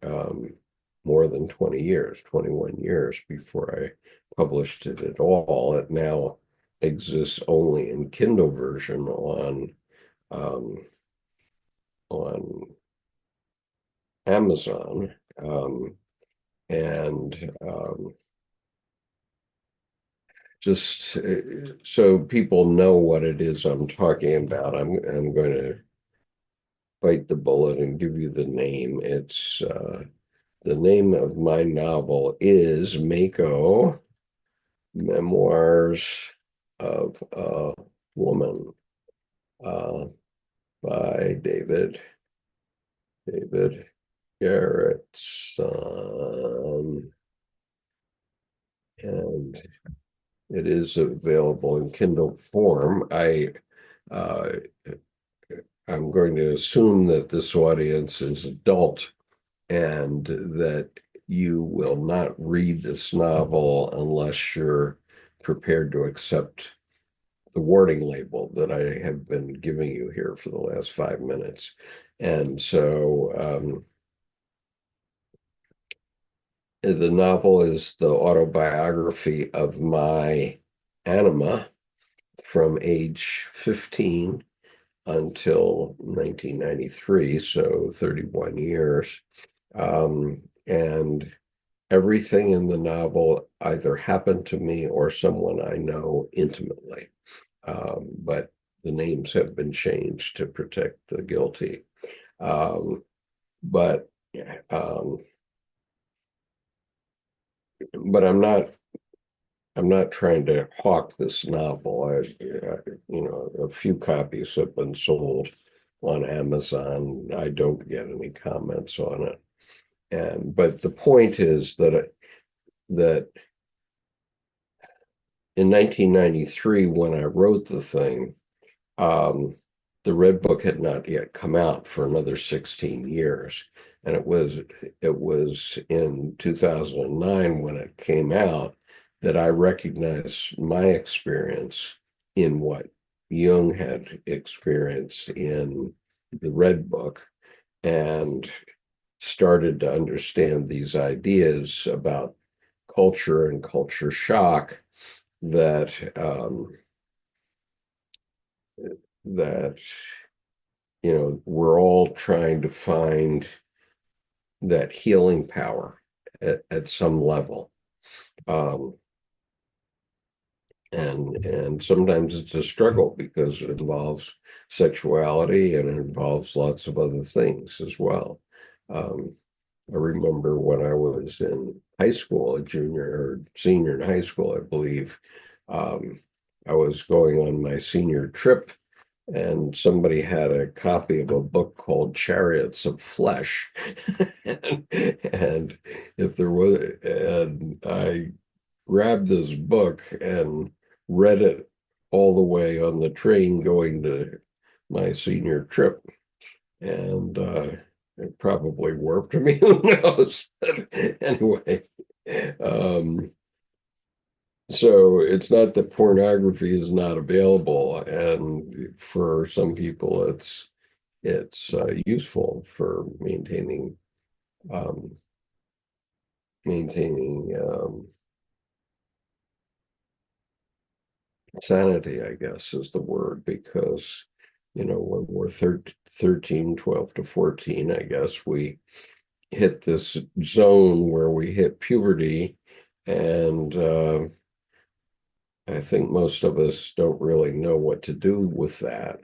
more than 20 years, 21 years before I published it at all. It now exists only in Kindle version um, on Amazon, and just so people know what it is I'm talking about, I'm going to bite the bullet and give you the name. It's the name of my novel is Mako, Memoirs of a Woman, uh, by David Garrettson, and it is available in Kindle form. Uh, I'm going to assume that this audience is adult and that you will not read this novel unless you're prepared to accept the warning label that I have been giving you here for the last 5 minutes. And so the novel is the autobiography of my anima from age 15 until 1993, so 31 years. And everything in the novel either happened to me or someone I know intimately. But the names have been changed to protect the guilty. But um, but I'm not trying to hawk this novel. A few copies have been sold on Amazon. I don't get any comments on it. But the point is that in 1993, when I wrote the thing, um, the Red Book had not yet come out for another 16 years. And it was in 2009 when it came out that I recognized my experience in what Jung had experienced in the Red Book, and started to understand these ideas about culture and culture shock that that we're all trying to find that healing power at some level, um, and sometimes it's a struggle because it involves sexuality and it involves lots of other things as well. um, I remember when I was in high school, a junior or senior in high school, I believe, um, I was going on my senior trip, and somebody had a copy of a book called Chariots of Flesh. and if there was, and I grabbed this book and read it all the way on the train going to my senior trip. And it probably warped me, who knows? But anyway, um, so it's not that pornography is not available, and for some people, it's useful for um, maintaining sanity, I guess is the word, because when we're 13, 12 to 14, I guess we hit this zone where we hit puberty, and I think most of us don't really know what to do with that.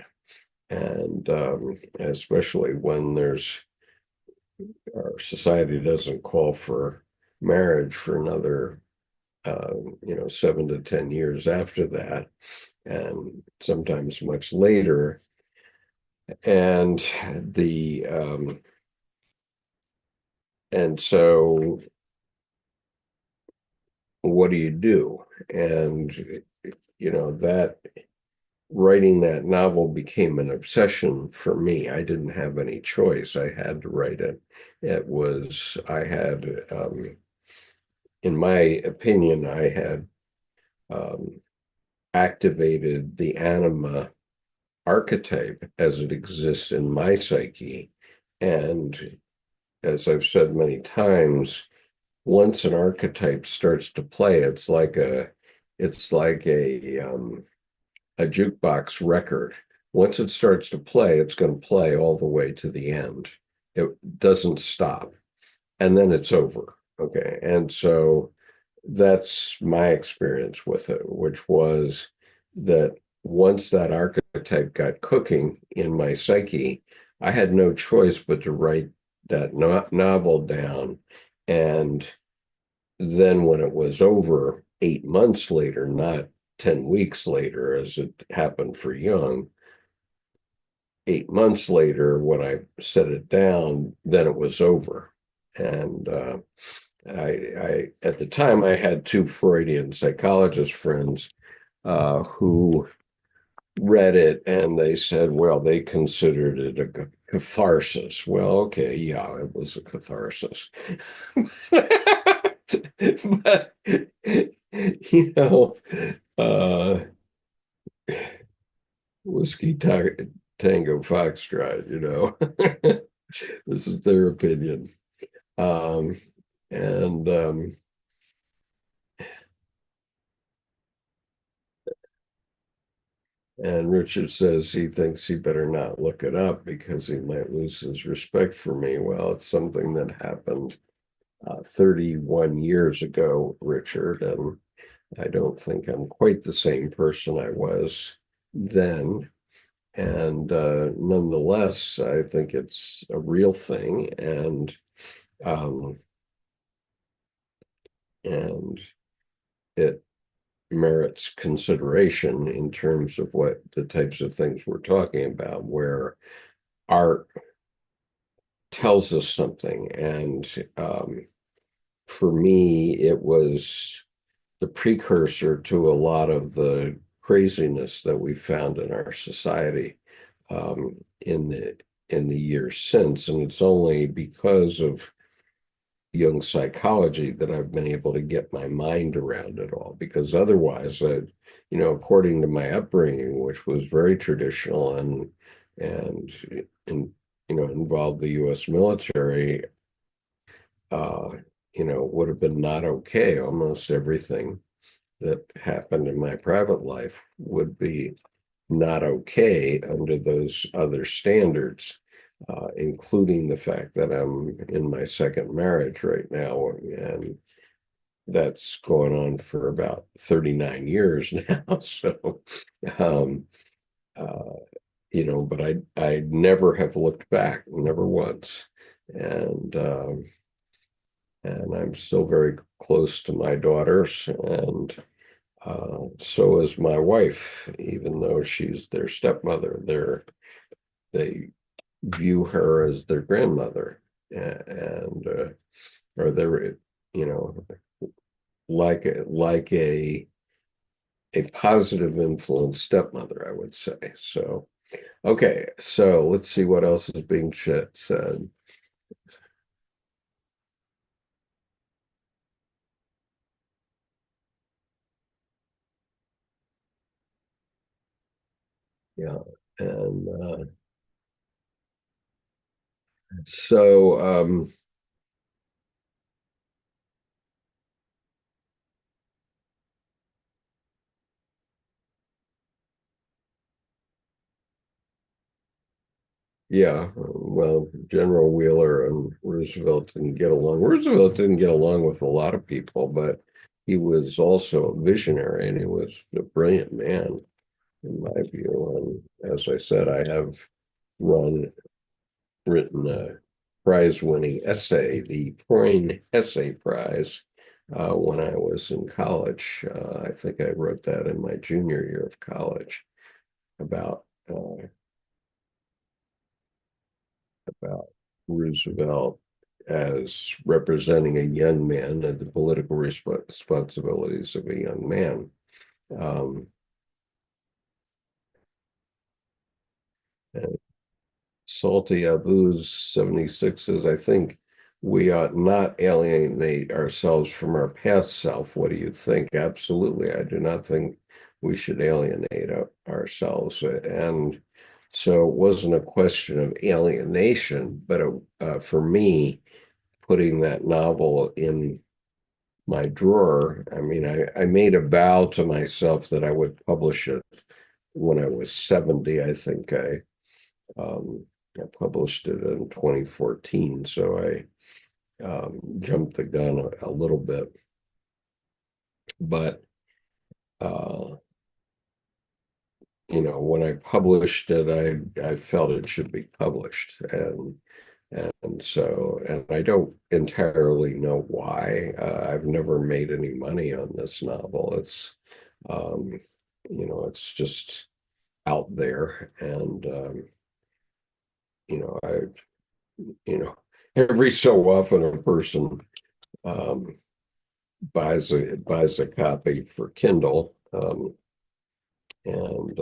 And especially when our society doesn't call for marriage for another 7 to 10 years after that, and sometimes much later. And the and so what do you do? And that writing that novel became an obsession for me. I didn't have any choice. I had to write it. I had, in my opinion, I had um, activated the anima archetype as it exists in my psyche. And as I've said many times, once an archetype starts to play, it's like a jukebox record. once it starts to play, it's going to play all the way to the end. It doesn't stop, and then it's over. Okay. And so that's my experience with it, which was that once that archetype got cooking in my psyche, I had no choice but to write that novel down. And then when it was over 8 months later, not 10 weeks later, as it happened for Jung, 8 months later, when I set it down, then it was over. And I at the time I had two Freudian psychologist friends who read it and they said, well, they considered it a catharsis. Well, okay, yeah, it was a catharsis. But you know, uh, whiskey tango foxtrot. This is their opinion. Um, and And Richard says he thinks he better not look it up because he might lose his respect for me. Well, it's something that happened 31 years ago, Richard, and I don't think I'm quite the same person I was then. And nonetheless, I think it's a real thing, um, and it merits consideration in terms of what the types of things we're talking about, where art tells us something. And for me, it was the precursor to a lot of the craziness that we found in our society in the years since. And it's only because of Jung psychology that I've been able to get my mind around it all. Because otherwise, according to my upbringing, which was very traditional and involved the U.S. military, uh, would have been not okay. Almost everything that happened in my private life would be not okay under those other standards, including the fact that I'm in my second marriage right now, and that's going on for about 39 years now. So, um, uh, but I never have looked back, never once. And I'm still very close to my daughters, and so is my wife, even though she's their stepmother. They view her as their grandmother, and or they're, you know, like a positive influence stepmother, I would say. So, okay, so let's see what else is being said. Yeah, and so yeah, well, General Wheeler and Roosevelt didn't get along. Roosevelt didn't get along with a lot of people, but he was also a visionary and he was a brilliant man, in my view. And as I said, I have run written a prize-winning essay, the Freund Essay Prize, when I was in college. I think I wrote that in my junior year of college about uh, about Roosevelt as representing a young man and the political responsibilities of a young man. Um, and Salty Abuz 76 says, I think we ought not alienate ourselves from our past self. What do you think? Absolutely. I do not think we should alienate ourselves. And so it wasn't a question of alienation, but for me, putting that novel in my drawer, I mean, I made a vow to myself that I would publish it when I was 70. I think I published it in 2014, so I jumped the gun a little bit. But uh, when I published it, I felt it should be published, and I don't entirely know why. I've never made any money on this novel. Um, it's just out there, and I, you know, every so often a person um, buys a copy for Kindle, and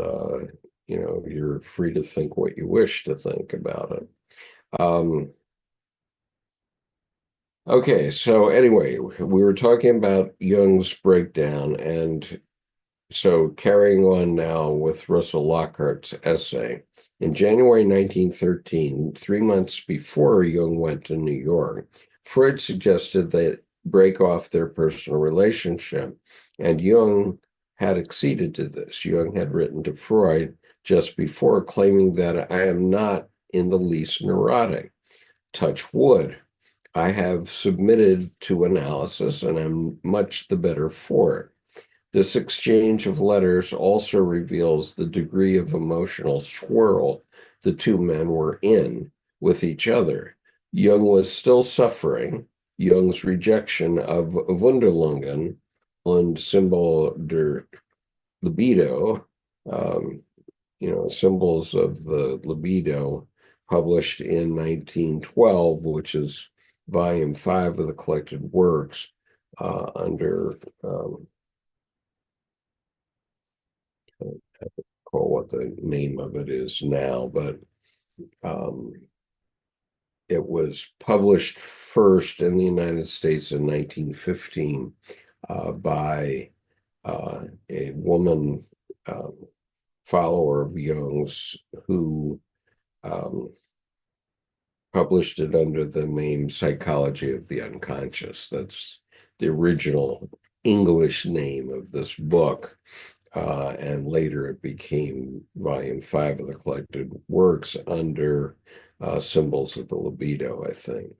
you're free to think what you wish to think about it. Okay, so anyway, we were talking about Jung's breakdown, and so carrying on now with Russell Lockhart's essay. In January 1913, 3 months before Jung went to New York, Freud suggested they break off their personal relationship, and Jung had acceded to this. Jung had written to Freud just before, claiming that I am not in the least neurotic. Touch wood. I have submitted to analysis, and I'm much the better for it. This exchange of letters also reveals the degree of emotional swirl the two men were in with each other. Jung was still suffering. Jung's rejection of Wunderlungen und Symbol der Libido, um, Symbols of the Libido, published in 1912, which is volume 5 of the collected works, under recall what the name of it is now, but um, it was published first in the United States in 1915 by a woman follower of Jung's who um, published it under the name Psychology of the Unconscious. That's the original English name of this book. And later it became volume 5 of the collected works under Symbols of the Libido, I think.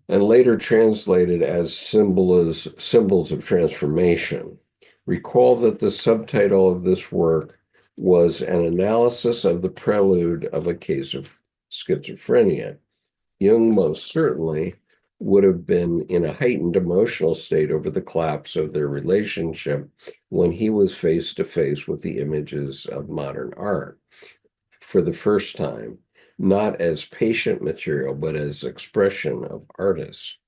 And later translated as Symbols of Transformation. Recall that the subtitle of this work was an analysis of the prelude of a case of schizophrenia. Jung most certainly would have been in a heightened emotional state over the collapse of their relationship when he was face to face with the images of modern art for the first time, not as patient material, but as expression of artists.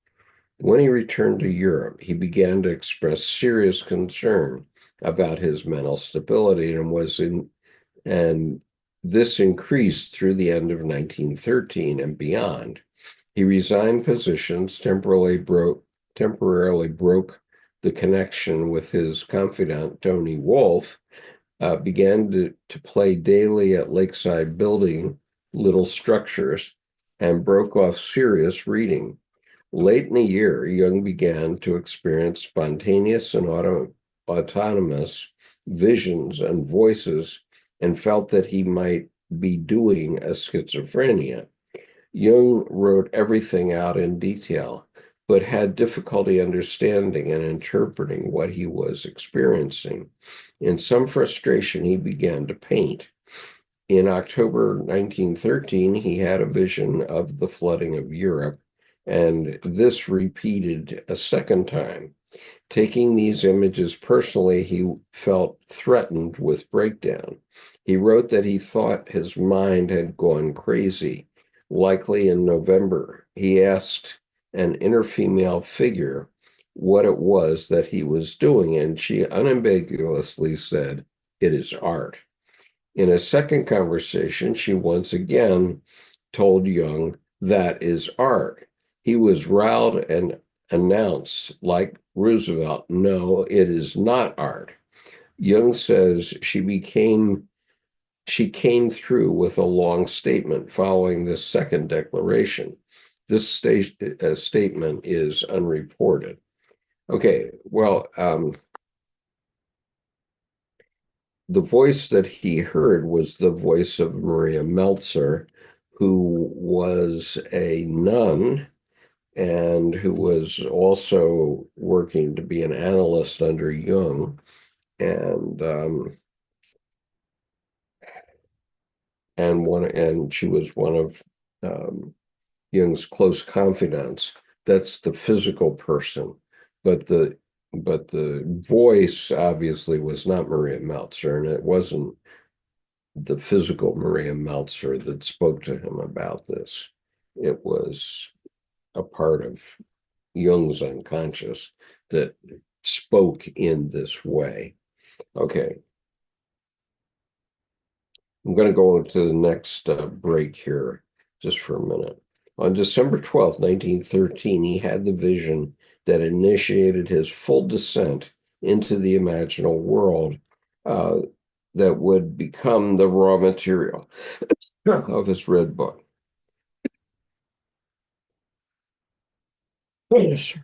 When he returned to Europe, he began to express serious concern about his mental stability and this increased through the end of 1913 and beyond. He resigned positions, temporarily broke the connection with his confidant, Tony Wolfe, began to play daily at Lakeside, building little structures, and broke off serious reading. Late in the year, Jung began to experience spontaneous and autonomous visions and voices, and felt that he might be doing a schizophrenia. Jung wrote everything out in detail, but had difficulty understanding and interpreting what he was experiencing. In some frustration, he began to paint. In October 1913, he had a vision of the flooding of Europe, and this repeated a second time. Taking these images personally, he felt threatened with breakdown. He wrote that he thought his mind had gone crazy. Likely in November, he asked an inner female figure what it was that he was doing, and she unambiguously said, "It is art." In a second conversation, she once again told Jung, "That is art." He was riled and announced, like Roosevelt, "No, it is not art." Jung says she came through with a long statement following this second declaration. This statement is unreported. Okay, well, the voice that he heard was the voice of Maria Meltzer, who was a nun and who was also working to be an analyst under Jung. And she was one of um, Jung's close confidants. That's the physical person, but the voice obviously was not Maria Meltzer, and it wasn't the physical Maria Meltzer that spoke to him about this. It was a part of Jung's unconscious that spoke in this way. Okay, I'm going to go to the next break here just for a minute. On December 12th, 1913, he had the vision that initiated his full descent into the imaginal world uh, that would become the raw material of his red book. Yes.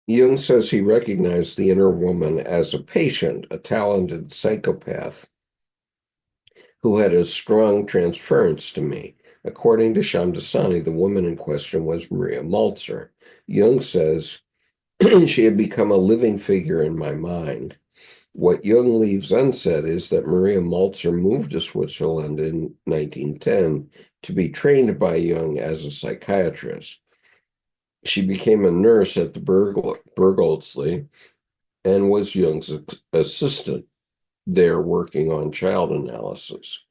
Jung says he recognized the inner woman as a patient, a talented psychopath who had a strong transference to me. According to Shamdasani, the woman in question was Maria Maltzer. Jung says she had become a living figure in my mind. What Jung leaves unsaid is that Maria Maltzer moved to Switzerland in 1910 to be trained by Jung as a psychiatrist. She became a nurse at the Bergholzli and was Jung's assistant there working on child analysis.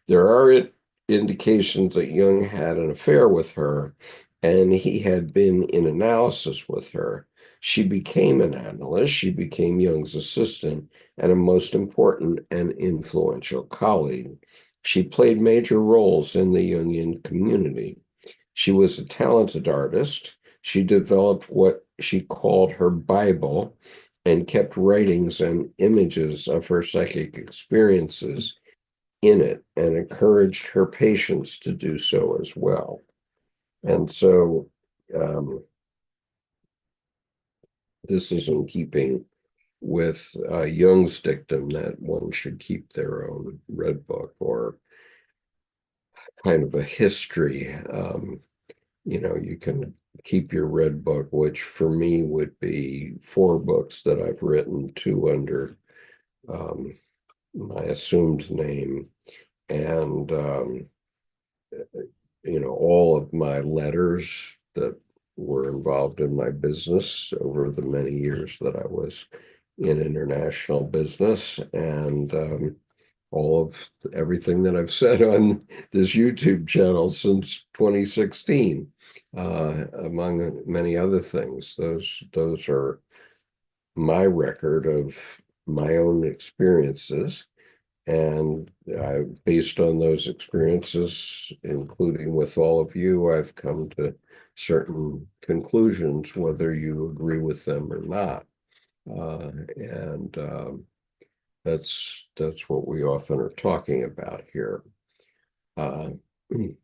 There are indications that Jung had an affair with her and he had been in analysis with her. She became an analyst, she became Jung's assistant, and a most important and influential colleague. She played major roles in the Jungian community. She was a talented artist. She developed what she called her Bible and kept writings and images of her psychic experiences in it and encouraged her patients to do so as well. And so um, this is in keeping with Jung's dictum that one should keep their own red book or kind of a history. You can keep your red book, which for me would be 4 books that I've written, 2 under um, my assumed name, and all of my letters that were involved in my business over the many years that I was in international business, and all of everything that I've said on this YouTube channel since 2016, among many other things. Those are my record of my own experiences. And based on those experiences, including with all of you, I've come to certain conclusions, whether you agree with them or not. And that's what we often are talking about here. Uh, and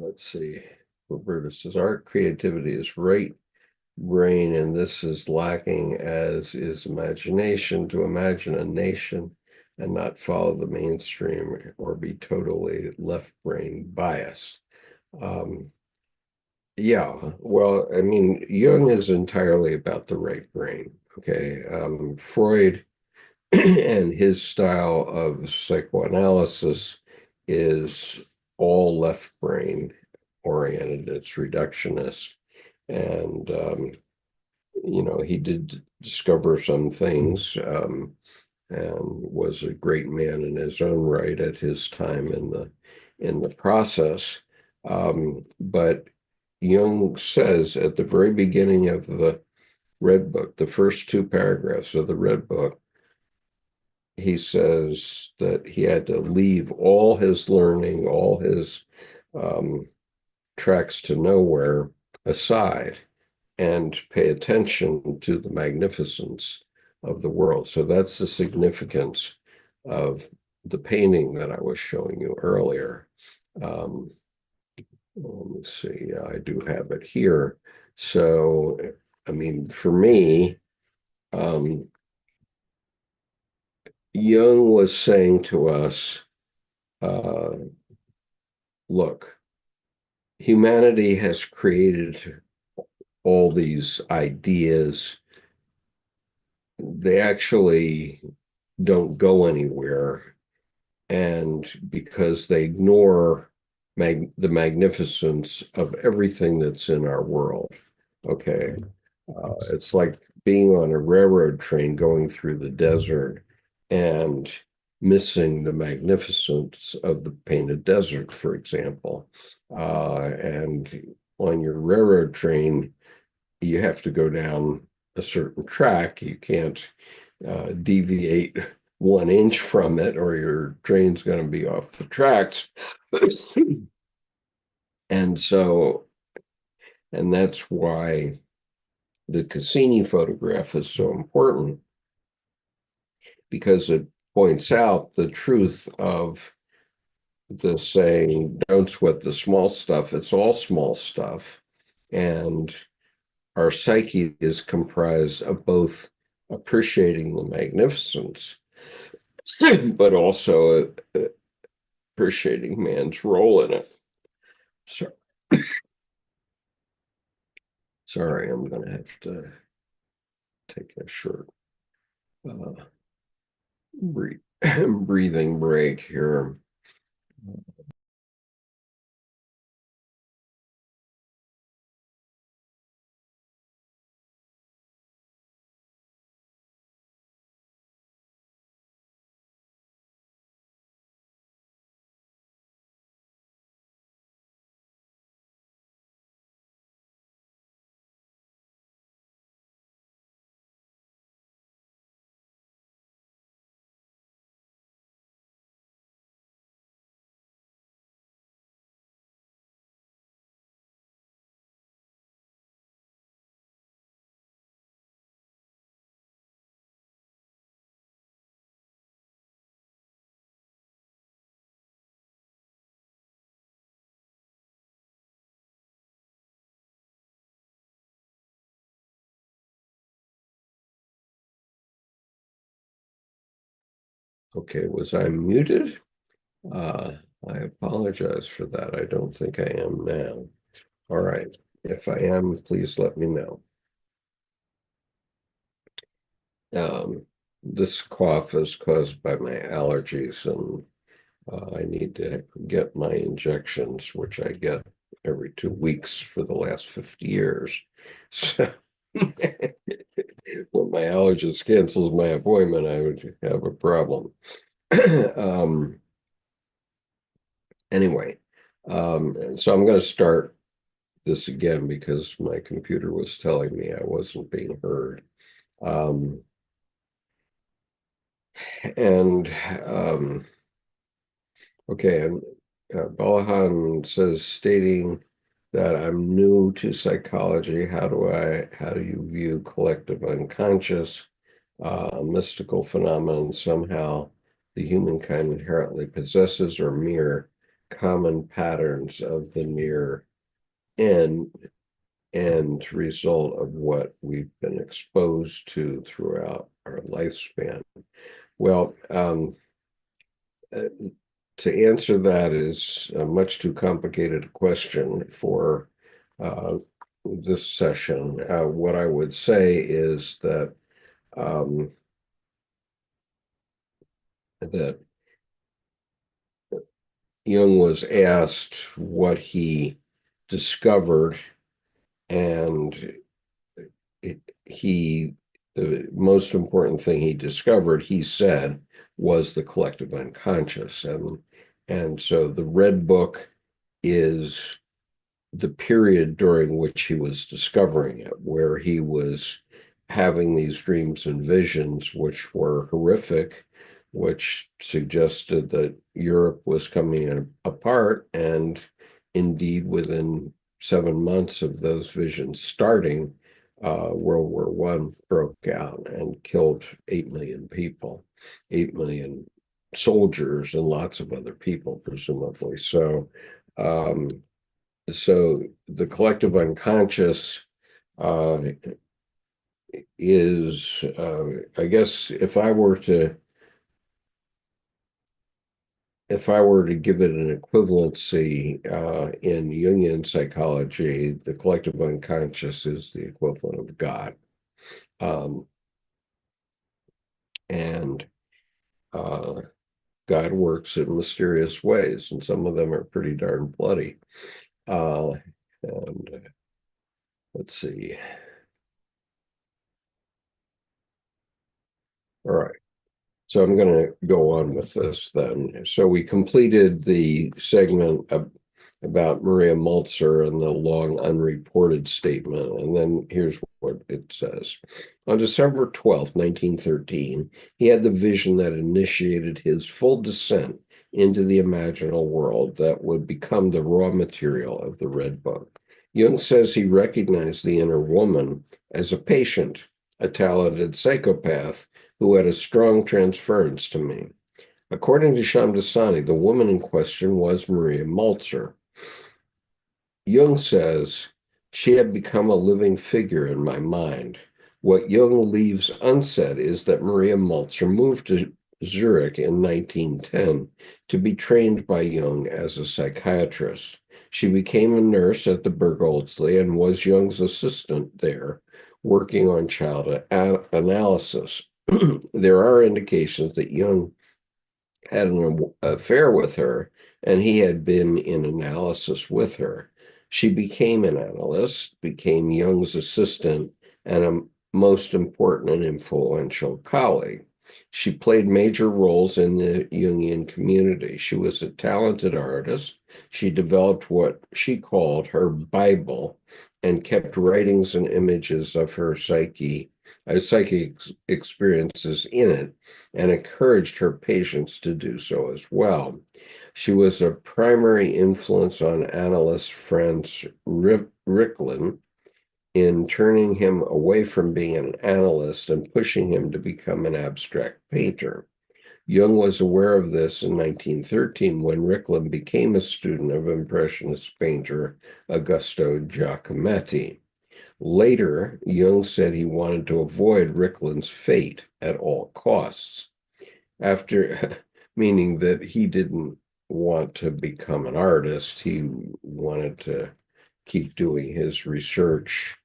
let's see. Roberta says art creativity is right brain, and this is lacking, as is imagination, to imagine a nation and not follow the mainstream or be totally left brain biased. Um, yeah, well, I mean, Jung is entirely about the right brain. Okay. Freud and his style of psychoanalysis is all left brain oriented, it's reductionist. And he did discover some things, and was a great man in his own right at his time in the process. But Jung says at the very beginning of the Red Book, the first 2 paragraphs of the Red Book, he says that he had to leave all his learning, all his um, tracks to nowhere aside, and pay attention to the magnificence of the world. So that's the significance of the painting that I was showing you earlier. Um, let me see, I do have it here. So, I mean, for me, um, Jung was saying to us, uh, look, humanity has created all these ideas. They actually don't go anywhere. And because they ignore the magnificence of everything that's in our world. Okay. It's like being on a railroad train going through the desert and missing the magnificence of the painted desert, for example. And on your railroad train, you have to go down a certain track. You can't deviate 1 inch from it, or your train's going to be off the tracks. And so, and that's why the Cassini photograph is so important, because it points out the truth of the saying, don't sweat the small stuff, it's all small stuff. And our psyche is comprised of both appreciating the magnificence, but also appreciating man's role in it. So, sorry, I'm going to have to take a short breathing break here. Okay, was I muted? Uh, I apologize for that. I don't think I am now. All right. If I am, please let me know. This cough is caused by my allergies, and I need to get my injections, which I get every 2 weeks for the last 50 years. So when my allergist cancels my appointment, I would have a problem. um, anyway, so I'm going to start this again because my computer was telling me I wasn't being heard. Um, and Okay, and Balahan says, stating that I'm new to psychology. How do you view collective unconscious, a mystical phenomenon somehow the humankind inherently possesses, or mere common patterns of the near end and result of what we've been exposed to throughout our lifespan? Well, uh, to answer that is a much too complicated question for uh, this session. What I would say is that um, that Jung was asked what he discovered, and he the most important thing he discovered, he said, was the collective unconscious, and so the Red Book is the period during which he was discovering it, where he was having these dreams and visions, which were horrific, which suggested that Europe was coming apart. And indeed, within 7 months of those visions starting, World War One broke out and killed 8 million people, 8 million soldiers, and lots of other people, presumably. Um, so the collective unconscious uh, is, I guess, if I were to give it an equivalency in Jungian psychology, the collective unconscious is the equivalent of God. Um, and uh, God works in mysterious ways, and some of them are pretty darn bloody. Uh, and let's see. All right. So I'm going to go on with this then. So we completed the segment about Maria Mulzer and the long unreported statement. And then here's what it says. On December 12th, 1913, he had the vision that initiated his full descent into the imaginal world that would become the raw material of the Red Book. Jung says he recognized the inner woman as a patient, a talented psychopath who had a strong transference to me. According to Shamdasani, the woman in question was Maria Mulzer. Jung says she had become a living figure in my mind. What Jung leaves unsaid is that Maria Mulzer moved to Zurich in 1910 to be trained by Jung as a psychiatrist. She became a nurse at the Bergholzli and was Jung's assistant there, working on child analysis. There are indications that Jung had an affair with her, and he had been in analysis with her. She became an analyst, became Jung's assistant, and a most important and influential colleague. She played major roles in the Jungian community. She was a talented artist. She developed what she called her Bible and kept writings and images of her psychic experiences in it and encouraged her patients to do so as well. She was a primary influence on analyst Franz Ricklin in turning him away from being an analyst and pushing him to become an abstract painter. Jung was aware of this in 1913 when Ricklin became a student of Impressionist painter Augusto Giacometti. Later, Jung said he wanted to avoid Ricklin's fate at all costs. After, meaning that he didn't want to become an artist, he wanted to keep doing his research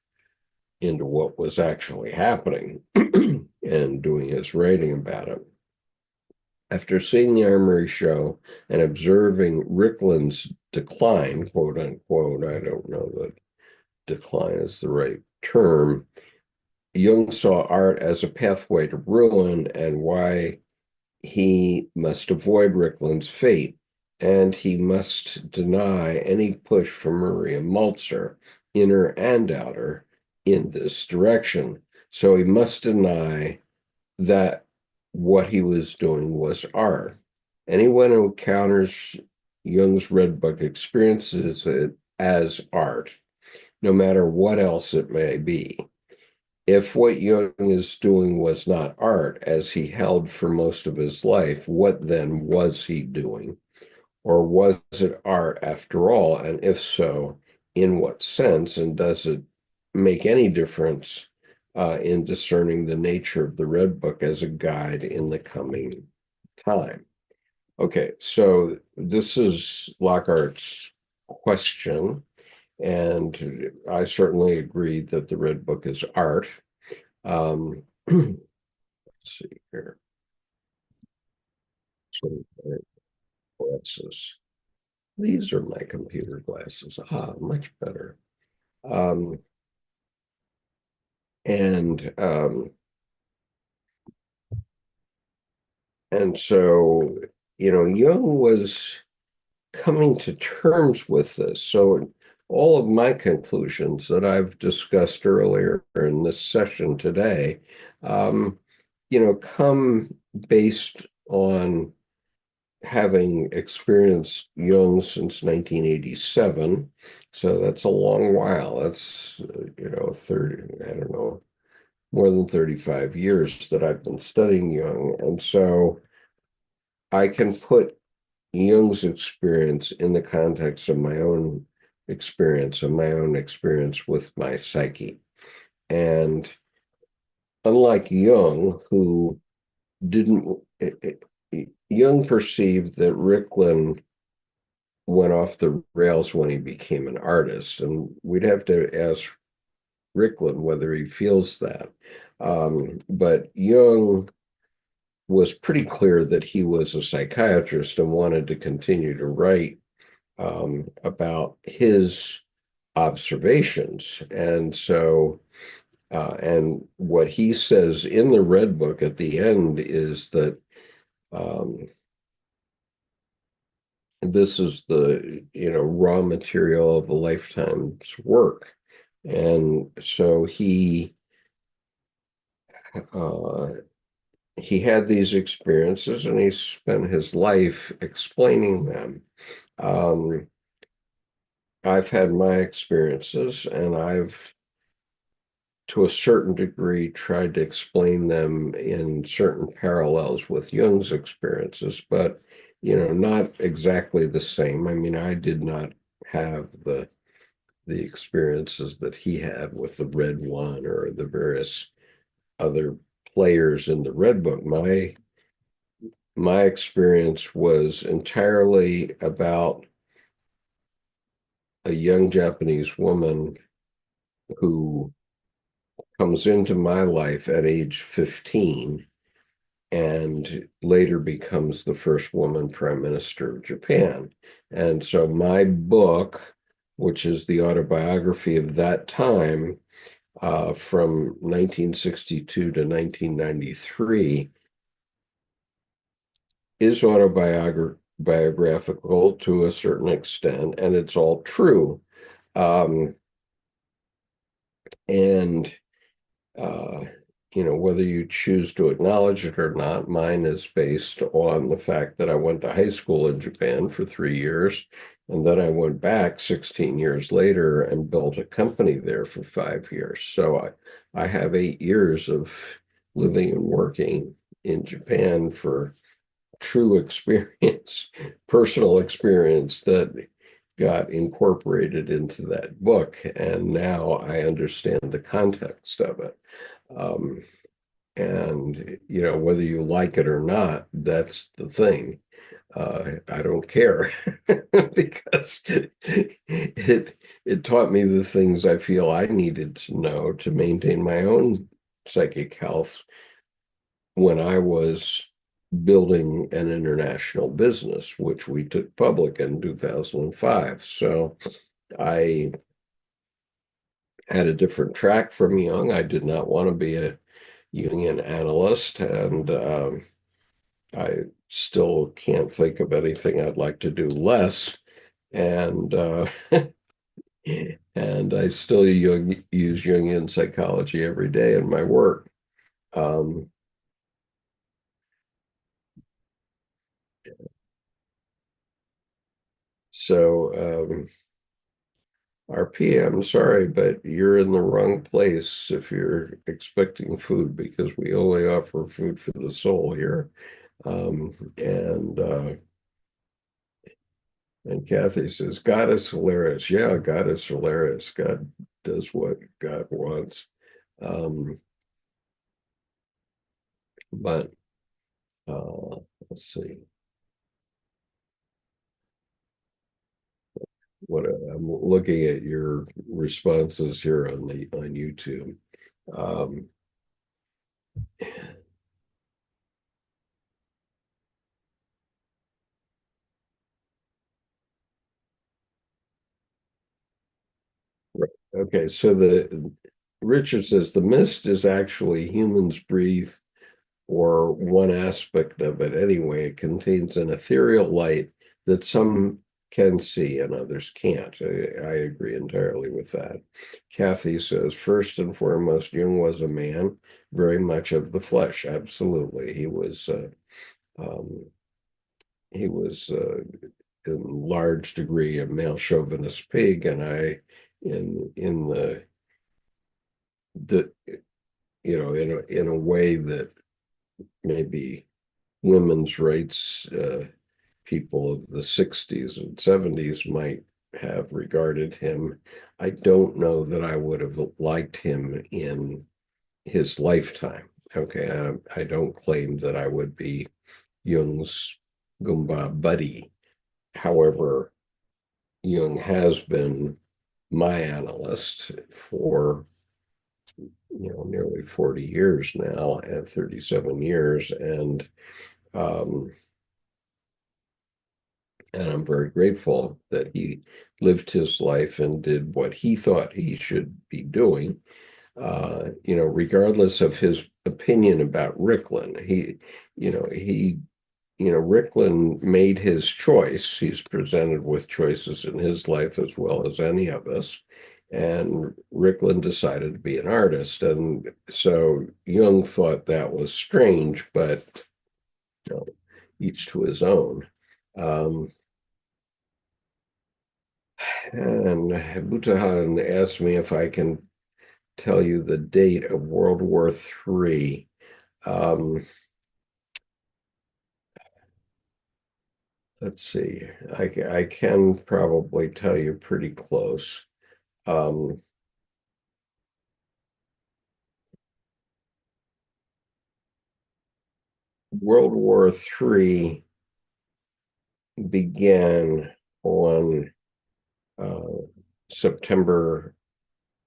into what was actually happening and doing his writing about it. After seeing the Armory show and observing Ricklin's decline, quote unquote, I don't know that decline is the right term, Jung saw art as a pathway to ruin and why he must avoid Ricklin's fate, and he must deny any push from Maria Mulzer, inner and outer, in this direction. So he must deny that what he was doing was art. Anyone who counters Jung's Red Book experiences it as art, no matter what else it may be. If what Jung is doing was not art, as he held for most of his life, what then was he doing? Or was it art after all? And if so, in what sense? And does it make any difference in discerning the nature of the Red Book as a guide in the coming time? Okay, so this is Lockhart's question, and I certainly agree that the Red Book is art. Let's see here. So glasses. These are my computer glasses. Much better. Um, and and so, Jung was coming to terms with this. So all of my conclusions that I've discussed earlier in this session today, come based on having experienced Jung since 1987, so that's a long while. That's, 30, I don't know, more than 35 years that I've been studying Jung. And so I can put Jung's experience in the context of my own experience and my own experience with my psyche. And unlike Jung, who didn't, Jung perceived that Ricklin went off the rails when he became an artist. And we'd have to ask Ricklin whether he feels that. But Jung was pretty clear that he was a psychiatrist and wanted to continue to write about his observations. And so, and what he says in the Red Book at the end is that um, this is the, raw material of a lifetime's work. And so uh, he had these experiences and he spent his life explaining them. Um, I've had my experiences and I've, to a certain degree, tried to explain them in certain parallels with Jung's experiences, but, not exactly the same. I mean, I did not have the experiences that he had with the Red One or the various other players in the Red Book. My experience was entirely about a young Japanese woman who comes into my life at age 15 and later becomes the first woman prime minister of Japan. And so my book, which is the autobiography of that time, from 1962 to 1993, is autobiographical to a certain extent, and it's all true. Um, and uh, whether you choose to acknowledge it or not, mine is based on the fact that I went to high school in Japan for 3 years, and then I went back 16 years later and built a company there for 5 years. So I have 8 years of living and working in Japan for true experience, personal experience that got incorporated into that book. And now I understand the context of it. Um, and, whether you like it or not, that's the thing. I don't care because it taught me the things I feel I needed to know to maintain my own psychic health when I was building an international business, which we took public in 2005. So I had a different track from Jung. I did not want to be a Jungian analyst, and I still can't think of anything I'd like to do less. And and I still use Jungian psychology every day in my work. Um, so RP, I'm sorry, but you're in the wrong place if you're expecting food because we only offer food for the soul here. And Kathy says, God is hilarious. Yeah, God is hilarious. God does what God wants. Um, but let's see what I'm looking at your responses here on YouTube. Um, right. Okay, so the Richard says the mist is actually humans breathe, or one aspect of it anyway. It contains an ethereal light that some can see and others can't. I agree entirely with that. Kathy says, first and foremost, Jung was a man very much of the flesh. Absolutely. He was um, he was in large degree a male chauvinist pig, and I, in the in a way that maybe women's rights people of the 60s and 70s might have regarded him. I don't know that I would have liked him in his lifetime. Okay, I don't claim that I would be Jung's Goomba buddy. However, Jung has been my analyst for nearly 40 years now, at 37 years, um, and I'm very grateful that he lived his life and did what he thought he should be doing. Regardless of his opinion about Ricklin, Ricklin made his choice. He's presented with choices in his life as well as any of us. And Ricklin decided to be an artist. And so Jung thought that was strange, but each to his own. And Butahan asked me if I can tell you the date of World War III. Let's see. I can probably tell you pretty close. Um, World War III began on uh, September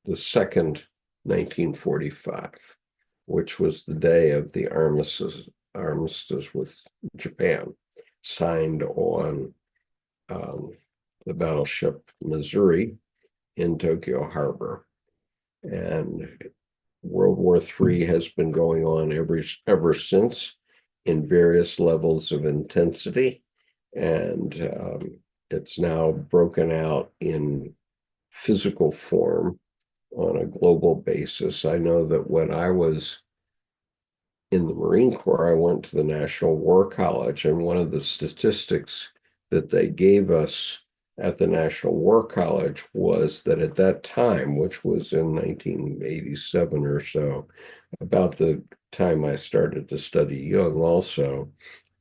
the 2nd, 1945, which was the day of the armistice with Japan, signed on the battleship Missouri in Tokyo Harbor. And World War III has been going on ever since, in various levels of intensity. And it's now broken out in physical form on a global basis. I know that when I was in the Marine Corps, I went to the National War College, and one of the statistics that they gave us at the National War College was that at that time, which was in 1987 or so, about the time I started to study Jung also,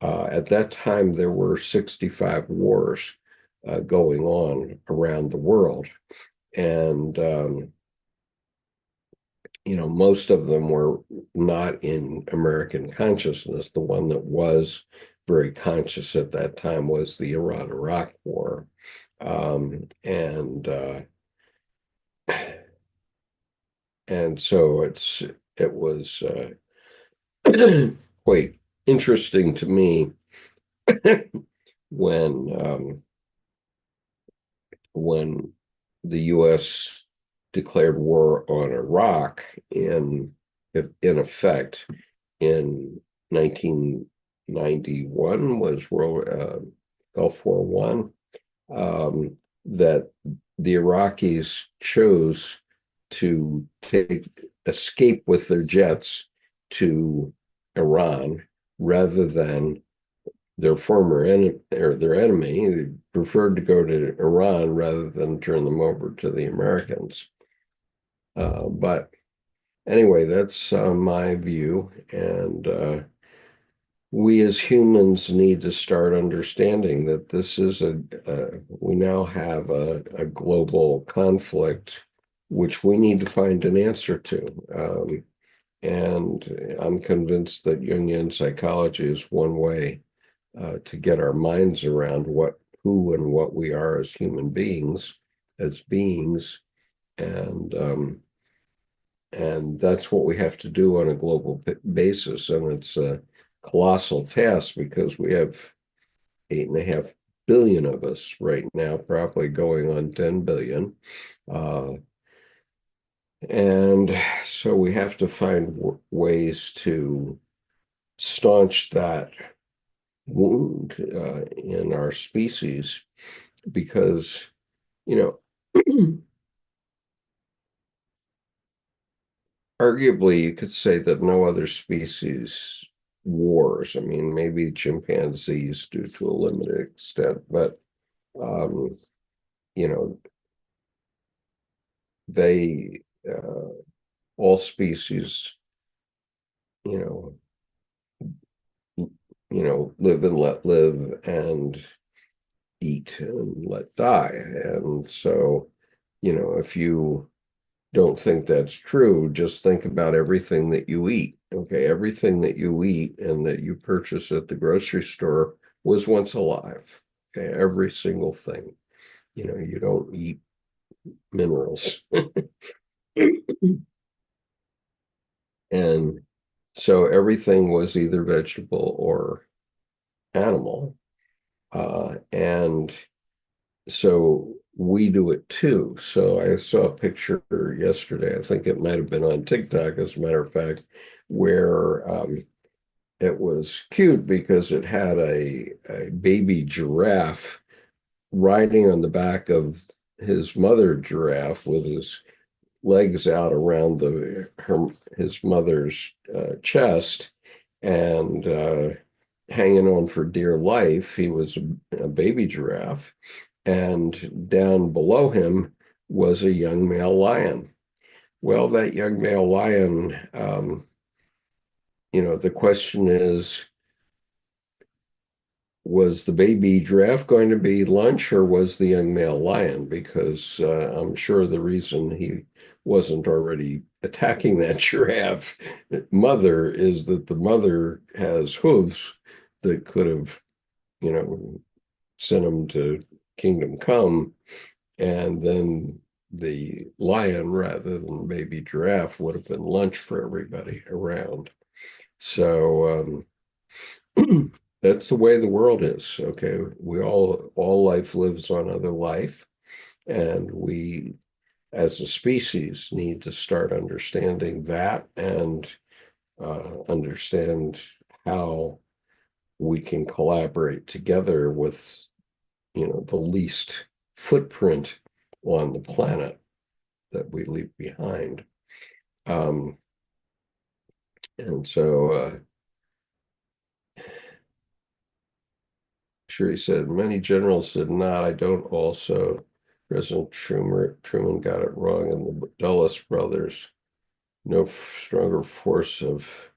at that time there were 65 wars going on around the world. And most of them were not in American consciousness. The one that was very conscious at that time was the Iran-Iraq War. And so it was quite interesting to me when when the U.S. declared war on Iraq in effect in 1991 was Gulf War One, that the Iraqis chose to escape with their jets to Iran rather than their former enemy or their enemy. They preferred to go to Iran rather than turn them over to the Americans. But anyway, that's my view. And we as humans need to start understanding that this is we now have a global conflict, which we need to find an answer to. And I'm convinced that Jungian psychology is one way to get our minds around who and what we are as human beings, and and that's what we have to do on a global basis. And it's a colossal task because we have 8.5 billion of us right now, probably going on 10 billion. And so we have to find ways to staunch that wound in our species, because, arguably you could say that no other species wars. I mean, maybe chimpanzees do to a limited extent, but um, you know, they all species, you know, live and let live and eat and let die. And so, if you don't think that's true, just think about everything that you eat. Okay, everything that you eat and that you purchase at the grocery store was once alive. Okay, every single thing. You don't eat minerals. And so everything was either vegetable or animal. And so we do it too. So I saw a picture yesterday, I think it might have been on TikTok, as a matter of fact, where it was cute because it had a baby giraffe riding on the back of his mother giraffe with his legs out around his mother's chest and hanging on for dear life. He was a baby giraffe, and down below him was a young male lion. Well, that young male lion, the question is, was the baby giraffe going to be lunch or was the young male lion? Because I'm sure the reason he wasn't already attacking that giraffe mother is that the mother has hooves that could have, you know, sent him to kingdom come. And then the lion, rather than baby giraffe, would have been lunch for everybody around. So, that's the way the world is. Okay, we all life lives on other life, and we as a species need to start understanding that and understand how we can collaborate together with the least footprint on the planet that we leave behind. um, and so sure, he said, many generals did not. I don't also. President Truman got it wrong, and the Dulles brothers, no stronger force of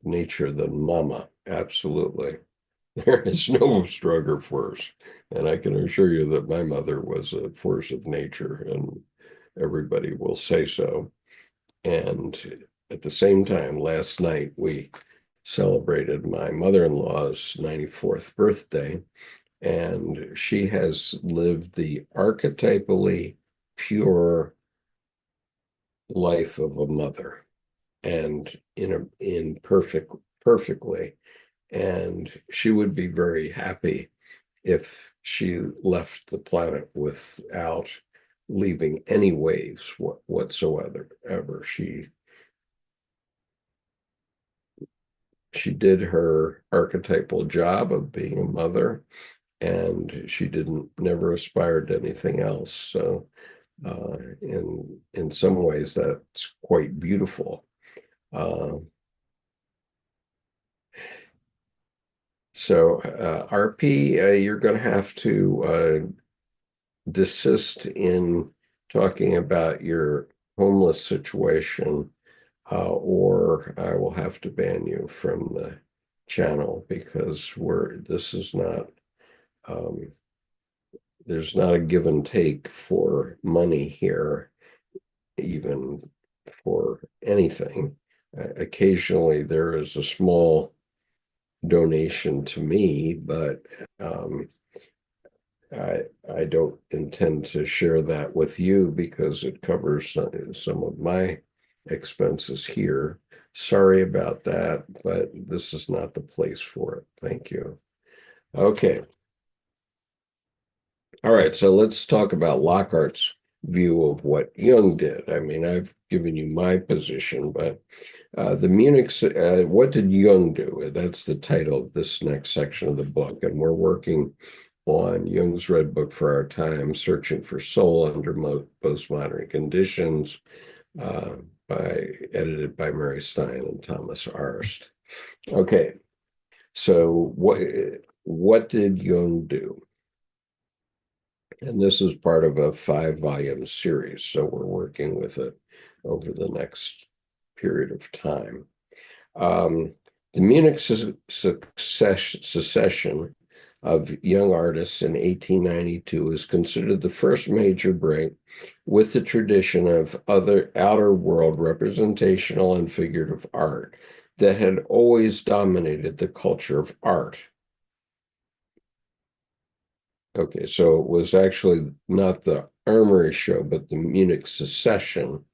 nature than mama. Absolutely. There is no stronger force. And I can assure you that my mother was a force of nature, and everybody will say so. And at the same time, last night we celebrated my mother-in-law's 94th birthday. And she has lived the archetypally pure life of a mother, and in perfectly. And she would be very happy if she left the planet without leaving any waves whatsoever. Ever. She did her archetypal job of being a mother, and she didn't never aspired to anything else. So in some ways, that's quite beautiful. Uh, so RP, you're going to have to desist in talking about your homeless situation, or I will have to ban you from the channel because this is not. Um, there's not a give and take for money here, even for anything. Occasionally, there is a small donation to me, but um, I don't intend to share that with you because it covers some of my expenses here. Sorry about that, but this is not the place for it. Thank you. Okay. All right, so let's talk about Lockhart's view of what Jung did. I mean, I've given you my position, but the what did Jung do? That's the title of this next section of the book, and we're working on Jung's Red Book for Our Time, Searching for Soul Under Postmodern Conditions, uh, edited by Mary Stein and Thomas Arst. Okay, so what did Jung do? And this is part of a 5-volume series, so we're working with it over the next period of time. Um, the Munich secession of young artists in 1892 is considered the first major break with the tradition of other outer world representational and figurative art that had always dominated the culture of art. Okay, so it was actually not the Armory show, but the Munich secession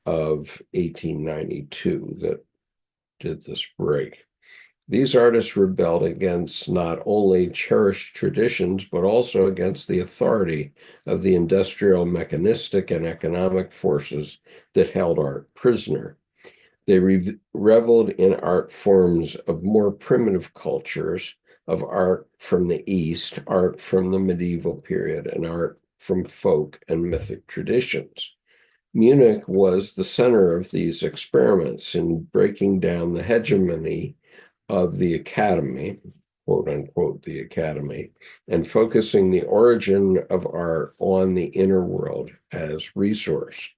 of 1892 that did this break. These artists rebelled against not only cherished traditions, but also against the authority of the industrial, mechanistic, and economic forces that held art prisoner. They reveled in art forms of more primitive cultures, of art from the East, art from the medieval period, and art from folk and mythic traditions. Munich was the center of these experiments in breaking down the hegemony of the academy, quote unquote, the academy, and focusing the origin of art on the inner world as resource.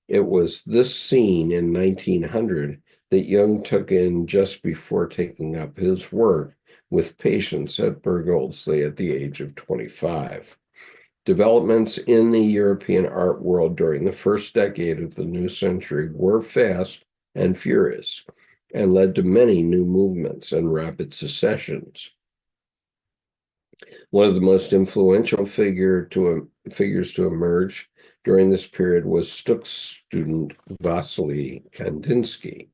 It was this scene in 1900 that Jung took in just before taking up his work with patients at Bergoldsey at the age of 25. Developments in the European art world during the first decade of the new century were fast and furious and led to many new movements and rapid secessions. One of the most influential figures to emerge during this period was Stuck's student Vasily Kandinsky.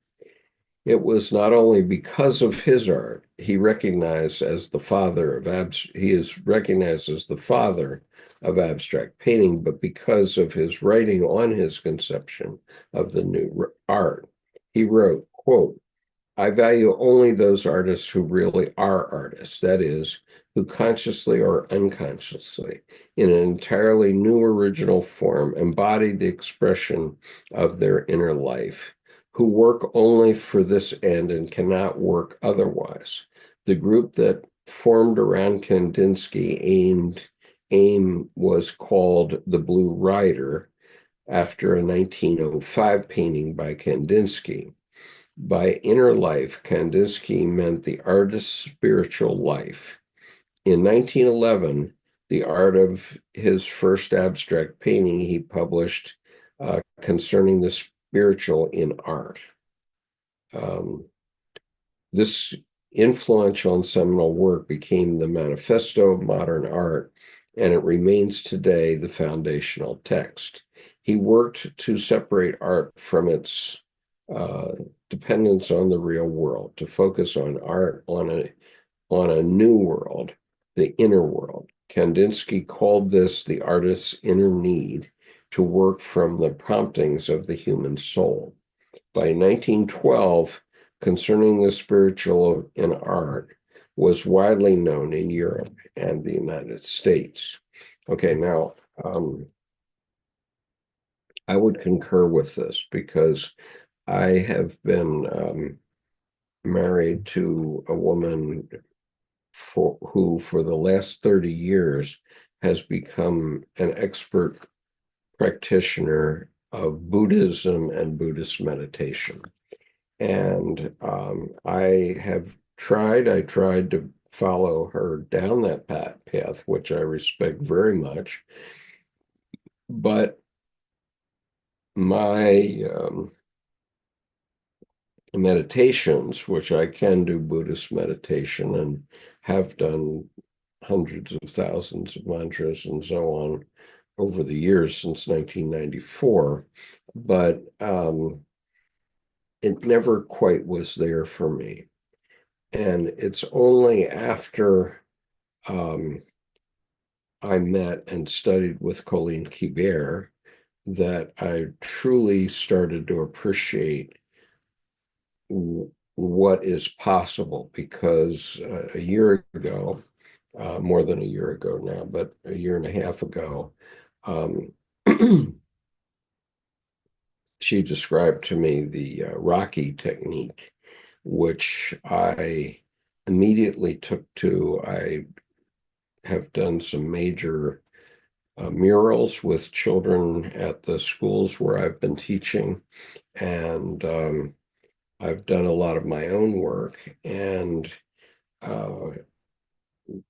It was not only because of his art he is recognized as the father of abstract painting, but because of his writing on his conception of the new art. He wrote, quote, I value only those artists who really are artists, that is, who consciously or unconsciously, in an entirely new original form, embody the expression of their inner life, who work only for this end and cannot work otherwise. The group that formed around Kandinsky aim was called the Blue Rider, after a 1905 painting by Kandinsky. By inner life, Kandinsky meant the artist's spiritual life. In 1911, the art of his first abstract painting he published concerning the spiritual in art. This influential and seminal work became the manifesto of modern art, and it remains today the foundational text. He worked to separate art from its uh, dependence on the real world, to focus on art on a new world, the inner world. Kandinsky called this the artist's inner need to work from the promptings of the human soul. By 1912, concerning the spiritual in art was widely known in Europe and the United States. Okay, now I would concur with this because I have been married to a woman who, for the last 30 years, has become an expert practitioner of Buddhism and Buddhist meditation. And I tried to follow her down that path, which I respect very much. But my meditations, which I can do Buddhist meditation and have done hundreds of thousands of mantras and so on over the years since 1994, but it never quite was there for me. And it's only after I met and studied with Colleen Kibert that I truly started to appreciate what is possible, because a year ago, more than a year ago now, but a year and a half ago, um, she described to me the Rocky technique, which I immediately took to. I have done some major murals with children at the schools where I've been teaching, and I've done a lot of my own work. And uh,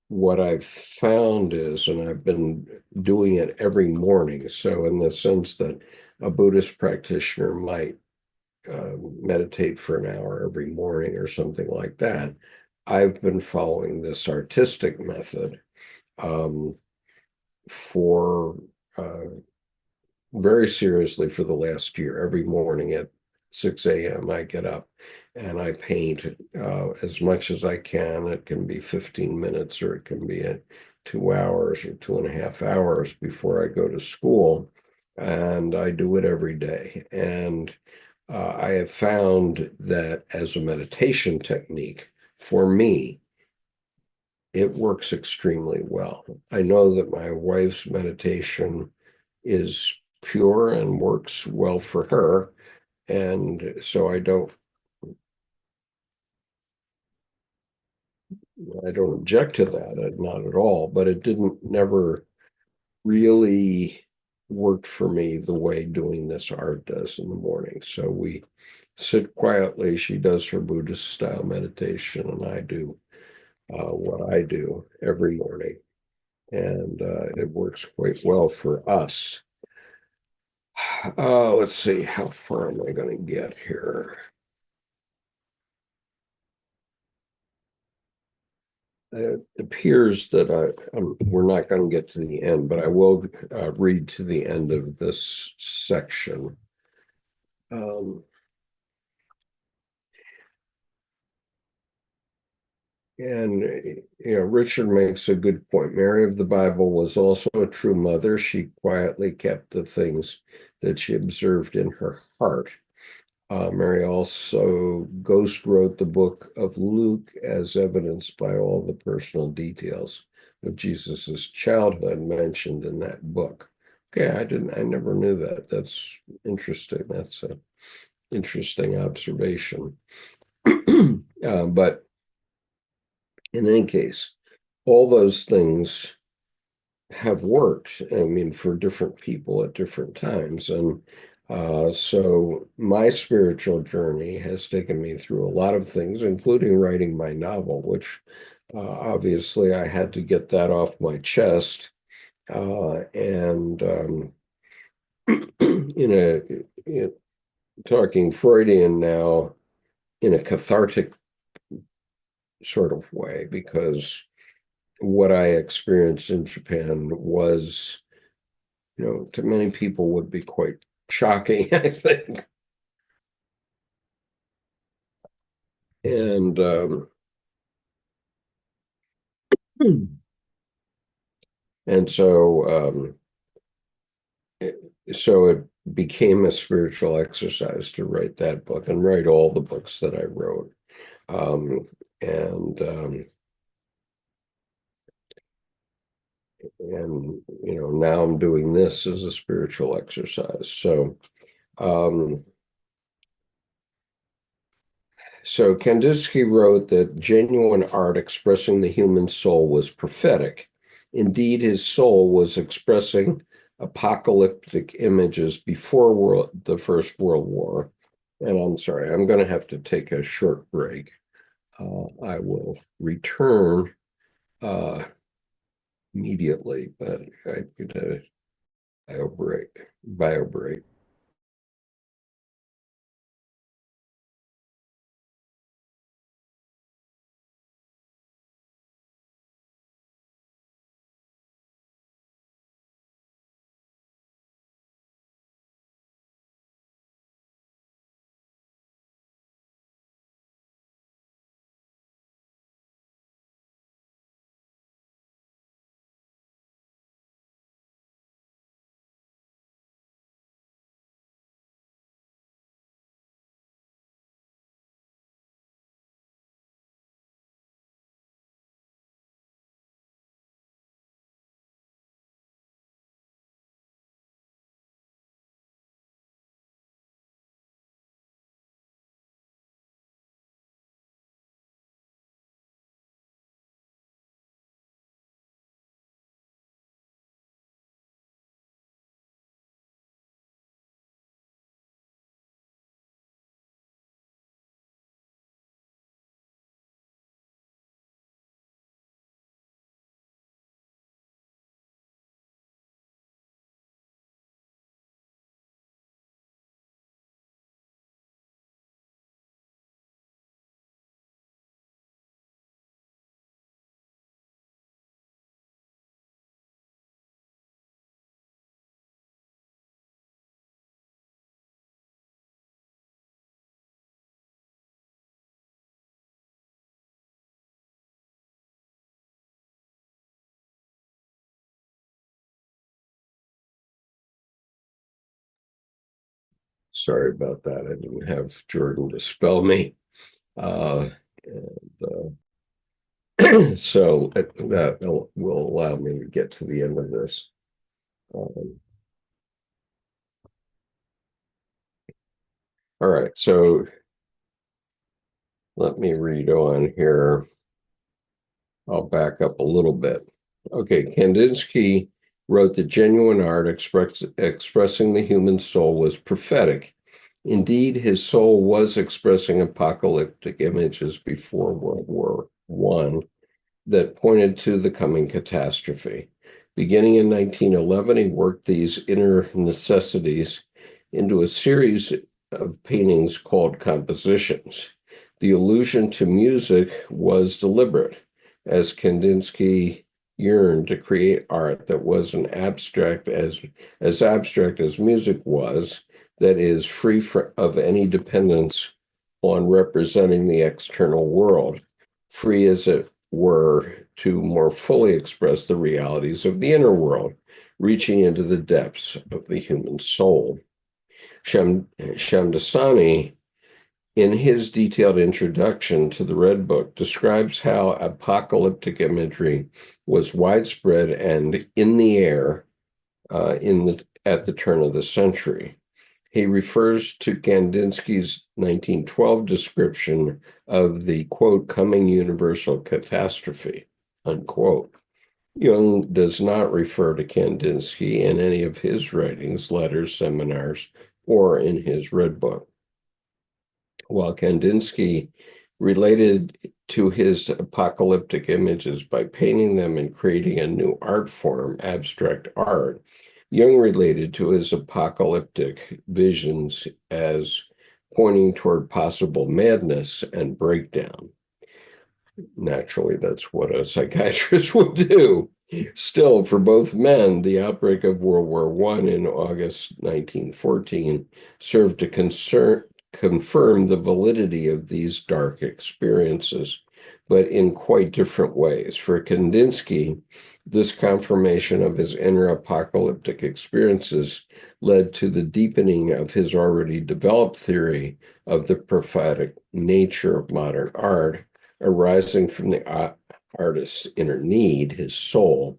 what I've found is, and I've been doing it every morning, so in the sense that a Buddhist practitioner might meditate for an hour every morning or something like that, I've been following this artistic method um, for very seriously for the last year. Every morning at 6 a.m., I get up and I paint as much as I can. It can be 15 minutes or it can be 2 hours or 2.5 hours before I go to school. And I do it every day. And I have found that as a meditation technique, for me, it works extremely well. I know that my wife's meditation is pure and works well for her. And so I don't object to that, not at all, but it didn't never really worked for me the way doing this art does in the morning. So we sit quietly. She does her Buddhist style meditation, and I do what I do every morning. And it works quite well for us. Let's see, how far am I going to get here? It appears that we're not going to get to the end, but I will read to the end of this section. Um, and, Richard makes a good point. Mary of the Bible was also a true mother. She quietly kept the things that she observed in her heart. Mary also ghost wrote the book of Luke as evidenced by all the personal details of Jesus's childhood mentioned in that book. Okay, I never knew that. That's interesting. That's an interesting observation. But in any case, all those things have worked, I mean, for different people at different times. And so my spiritual journey has taken me through a lot of things, including writing my novel, which obviously I had to get that off my chest. And in talking Freudian now, in a cathartic sort of way, because what I experienced in Japan was, to many people would be quite shocking, I think. And and so it became a spiritual exercise to write that book and write all the books that I wrote. Um, and now I'm doing this as a spiritual exercise. Um, So Kandinsky wrote that genuine art expressing the human soul was prophetic. Indeed, his soul was expressing apocalyptic images before the First World War. And I'm sorry, I'm going to have to take a short break. I will return uh, immediately, but I need a bio break. Sorry about that. I didn't have Jordan to spell me. And, so that will allow me to get to the end of this. All right, so let me read on here. I'll back up a little bit. Okay, Kandinsky wrote that genuine art expressing the human soul was prophetic. Indeed, his soul was expressing apocalyptic images before World War I that pointed to the coming catastrophe. Beginning in 1911, he worked these inner necessities into a series of paintings called compositions. The allusion to music was deliberate, as Kandinsky yearned to create art that was abstract as music was, that is free of any dependence on representing the external world, free as it were to more fully express the realities of the inner world, reaching into the depths of the human soul. Shamdasani, in his detailed introduction to the Red Book, describes how apocalyptic imagery was widespread and in the air at the turn of the century. He refers to Kandinsky's 1912 description of the, quote, coming universal catastrophe, unquote. Jung does not refer to Kandinsky in any of his writings, letters, seminars, or in his Red Book. While Kandinsky related to his apocalyptic images by painting them and creating a new art form, abstract art, Jung related to his apocalyptic visions as pointing toward possible madness and breakdown. Naturally, that's what a psychiatrist would do. Still, for both men, the outbreak of World War I in August 1914 served to confirm the validity of these dark experiences, but in quite different ways. For Kandinsky, this confirmation of his inner apocalyptic experiences led to the deepening of his already developed theory of the prophetic nature of modern art, arising from the artist's inner need, his soul.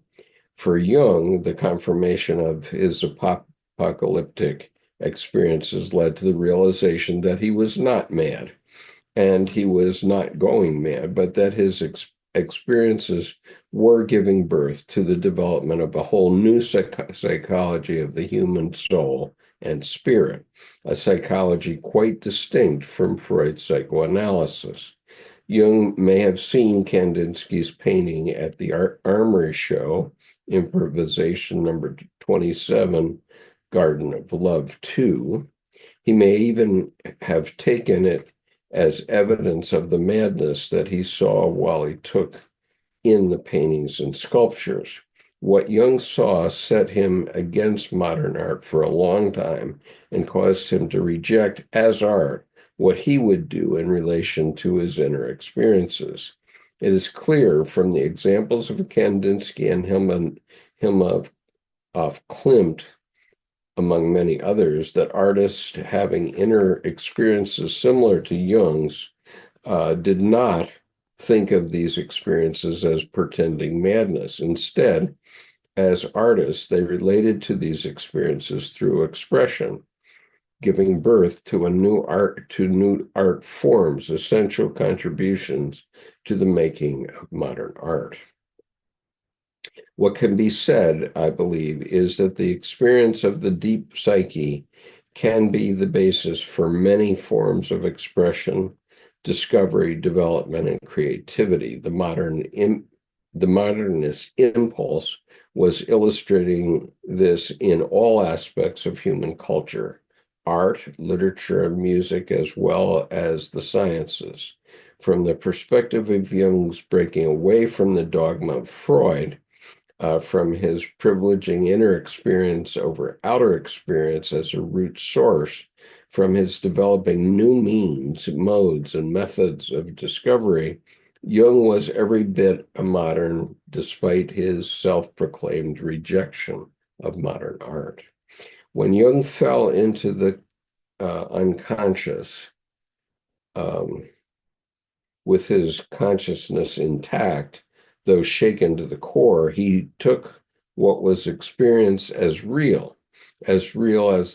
For Jung, the confirmation of his apocalyptic experiences led to the realization that he was not mad and he was not going mad, but that his experiences were giving birth to the development of a whole new psychology of the human soul and spirit, a psychology quite distinct from Freud's psychoanalysis. Jung may have seen Kandinsky's painting at the Armory Show, Improvisation number 27, Garden of Love 2. He may even have taken it as evidence of the madness that he saw while he took in the paintings and sculptures. What Jung saw set him against modern art for a long time and caused him to reject as art what he would do in relation to his inner experiences. It is clear from the examples of Kandinsky and him of Klimt, among many others, that artists having inner experiences similar to Jung's did not think of these experiences as portending madness. Instead, as artists, they related to these experiences through expression, giving birth to new art forms, essential contributions to the making of modern art. What can be said, I believe, is that the experience of the deep psyche can be the basis for many forms of expression, discovery, development, and creativity. The modernist impulse was illustrating this in all aspects of human culture, art, literature, and music, as well as the sciences. From the perspective of Jung's breaking away from the dogma of Freud, from his privileging inner experience over outer experience as a root source, from his developing new means, modes, and methods of discovery, Jung was every bit a modern, despite his self-proclaimed rejection of modern art. When Jung fell into the unconscious, um, with his consciousness intact, though shaken to the core, he took what was experienced as real as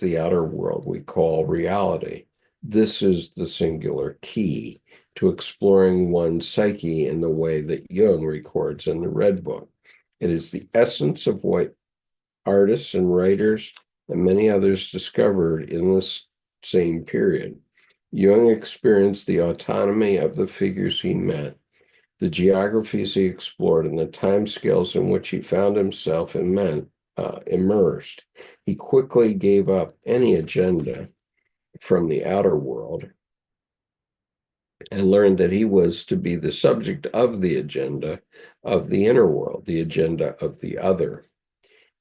the outer world we call reality. This is the singular key to exploring one's psyche in the way that Jung records in the Red Book. It is the essence of what artists and writers and many others discovered in this same period. Jung experienced the autonomy of the figures he met, the geographies he explored, and the timescales in which he found himself immersed. He quickly gave up any agenda from the outer world and learned that he was to be the subject of the agenda of the inner world, the agenda of the other.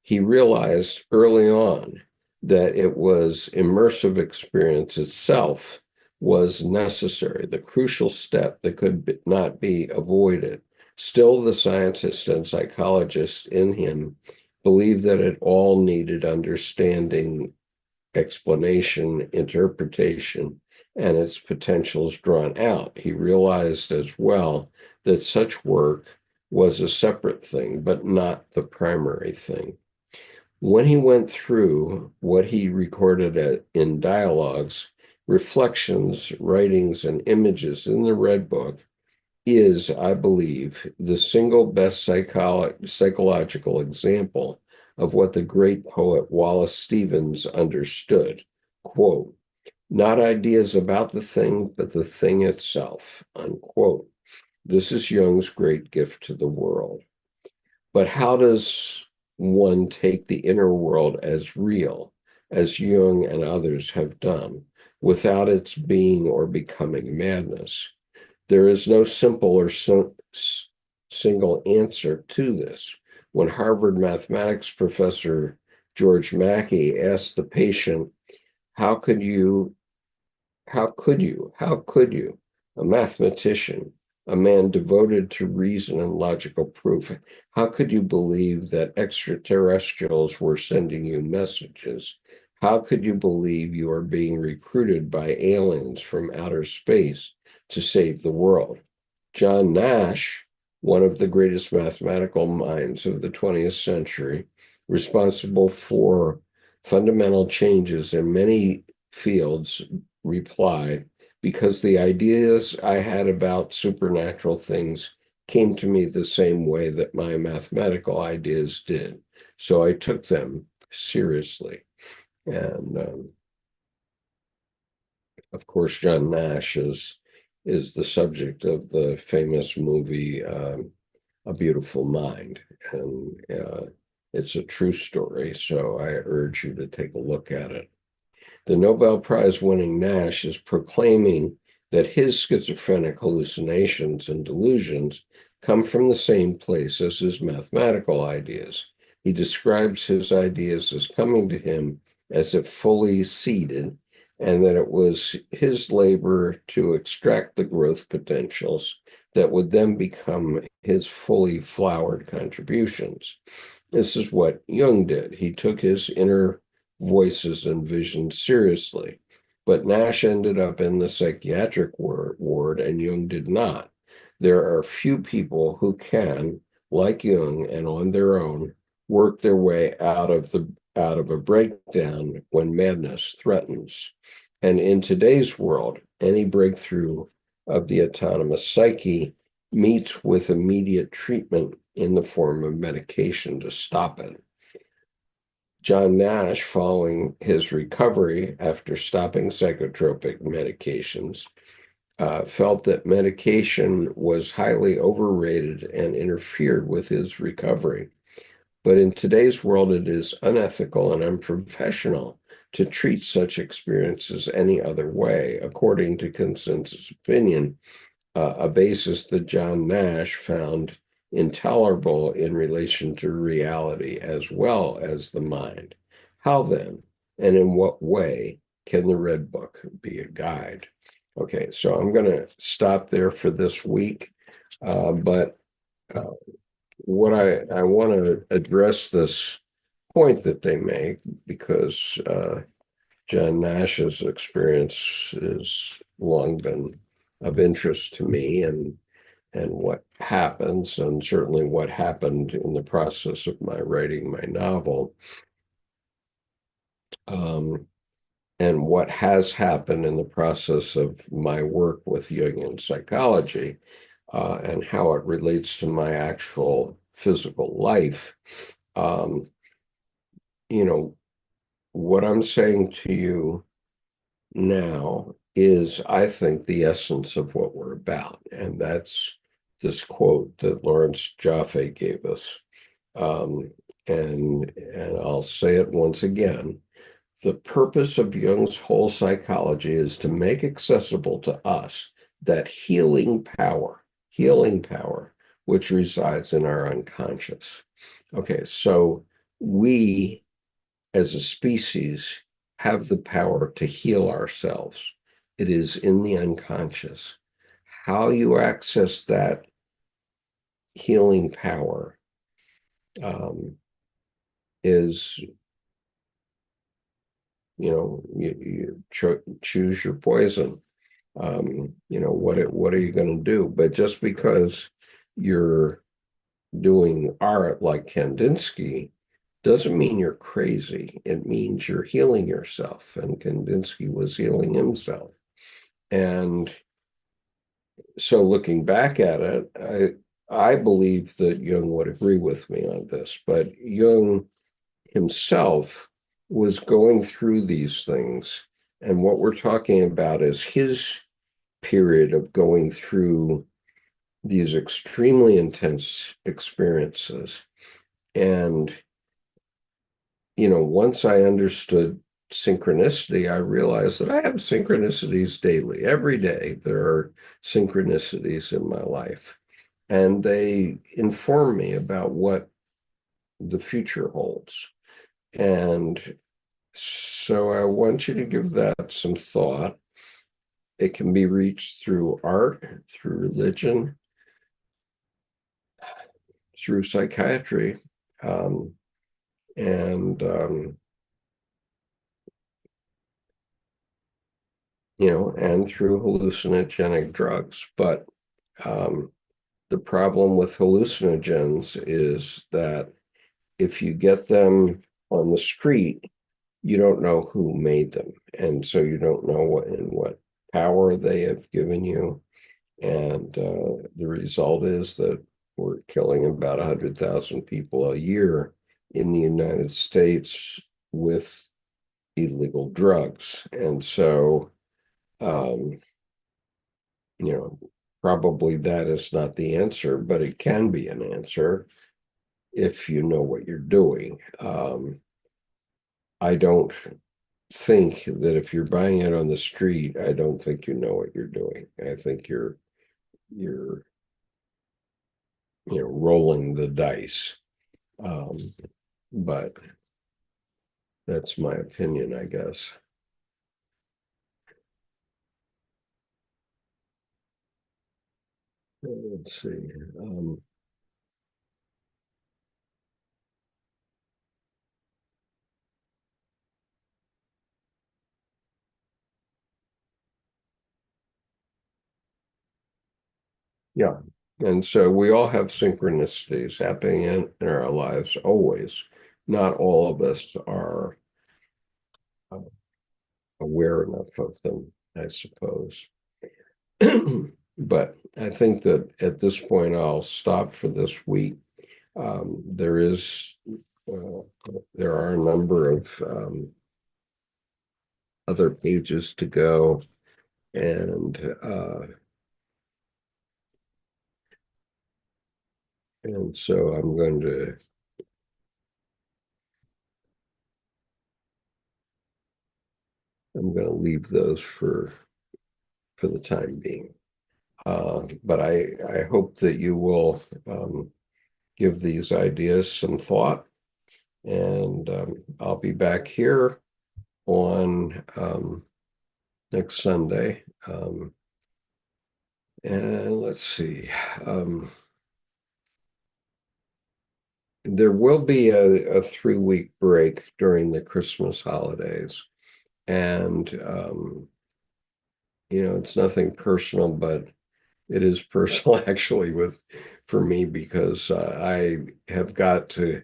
He realized early on that it was immersive experience itself was necessary, the crucial step that could not be avoided. Still, the scientist and psychologist in him believed that it all needed understanding, explanation, interpretation, and its potentials drawn out. He realized as well that such work was a separate thing, but not the primary thing. When he went through what he recorded in dialogues, reflections, writings, and images in the Red Book is, I believe, the single best psychological example of what the great poet Wallace Stevens understood. Quote, not ideas about the thing, but the thing itself, unquote. This is Jung's great gift to the world. But how does one take the inner world as real, as Jung and others have done, without its being or becoming madness? There is no simple or single answer to this. When Harvard mathematics professor George Mackey asked the patient, how could you, how could you, a mathematician, a man devoted to reason and logical proof, how could you believe that extraterrestrials were sending you messages? How could you believe you are being recruited by aliens from outer space to save the world? John Nash, one of the greatest mathematical minds of the 20th century, responsible for fundamental changes in many fields, replied, because the ideas I had about supernatural things came to me the same way that my mathematical ideas did. So I took them seriously. And of course, John Nash is the subject of the famous movie A Beautiful Mind. And it's a true story, so I urge you to take a look at it. The Nobel Prize winning Nash is proclaiming that his schizophrenic hallucinations and delusions come from the same place as his mathematical ideas. He describes his ideas as coming to him as if fully seeded, and that it was his labor to extract the growth potentials that would then become his fully flowered contributions. This is what Jung did. He took his inner voices and visions seriously, but Nash ended up in the psychiatric ward and Jung did not. There are few people who can, like Jung and on their own, work their way out of a breakdown when madness threatens. And in today's world, any breakthrough of the autonomous psyche meets with immediate treatment in the form of medication to stop it. John Nash, following his recovery after stopping psychotropic medications, felt that medication was highly overrated and interfered with his recovery. But in today's world, it is unethical and unprofessional to treat such experiences any other way, according to consensus opinion, a basis that John Nash found intolerable in relation to reality as well as the mind. How then, and in what way, can the Red Book be a guide? Okay, so I'm going to stop there for this week, but what I want to address this point that they make because John Nash's experience has long been of interest to me, and what happens, and certainly what happened in the process of my writing my novel, um, and what has happened in the process of my work with Jungian psychology, and how it relates to my actual physical life. Um, you know, what I'm saying to you now is, I think, the essence of what we're about. And that's this quote that Lawrence Jaffe gave us. Um, and I'll say it once again. The purpose of Jung's whole psychology is to make accessible to us that healing power, which resides in our unconscious. Okay, so we as a species have the power to heal ourselves. It is in the unconscious. How you access that healing power um, is, you choose your poison. What are you going to do? But just because you're doing art like Kandinsky doesn't mean you're crazy. It means you're healing yourself. And Kandinsky was healing himself. And so looking back at it, I believe that Jung would agree with me on this, but Jung himself was going through these things. And what we're talking about is his period of going through these extremely intense experiences. And, once I understood synchronicity, I realized that I have synchronicities daily. Every day, there are synchronicities in my life, and they inform me about what the future holds. And so I want you to give that some thought. It can be reached through art, through religion, through psychiatry, um, and and through hallucinogenic drugs. But um, the problem with hallucinogens is that if you get them on the street, you don't know who made them, and so you don't know what power they have given you. And the result is that we're killing about 100,000 people a year in the United States with illegal drugs. And so, um, you know, probably that is not the answer, but it can be an answer if you know what you're doing. I don't think that if you're buying it on the street, I don't think you know what you're doing. I think you're rolling the dice. Um, but that's my opinion, I guess. Let's see. Yeah. And so we all have synchronicities happening in our lives always. Not all of us are uh, aware enough of them, I suppose. But I think that at this point, I'll stop for this week. There is, uh, there are a number of other pages to go, and so I'm going to leave those for the time being. But I hope that you will give these ideas some thought, and I'll be back here on next Sunday. And let's see. There will be a 3-week break during the Christmas holidays. And it's nothing personal, but it is personal actually with for me because I have got to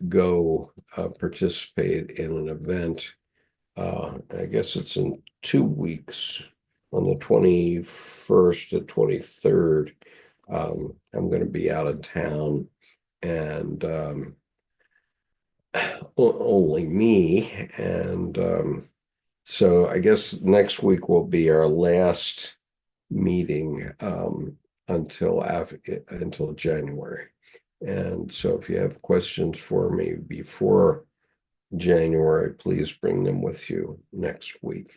go participate in an event. I guess it's in 2 weeks on the 21st to 23rd. I'm going to be out of town and only me. And so I guess next week will be our last meeting until January. And so if you have questions for me before January, please bring them with you next week.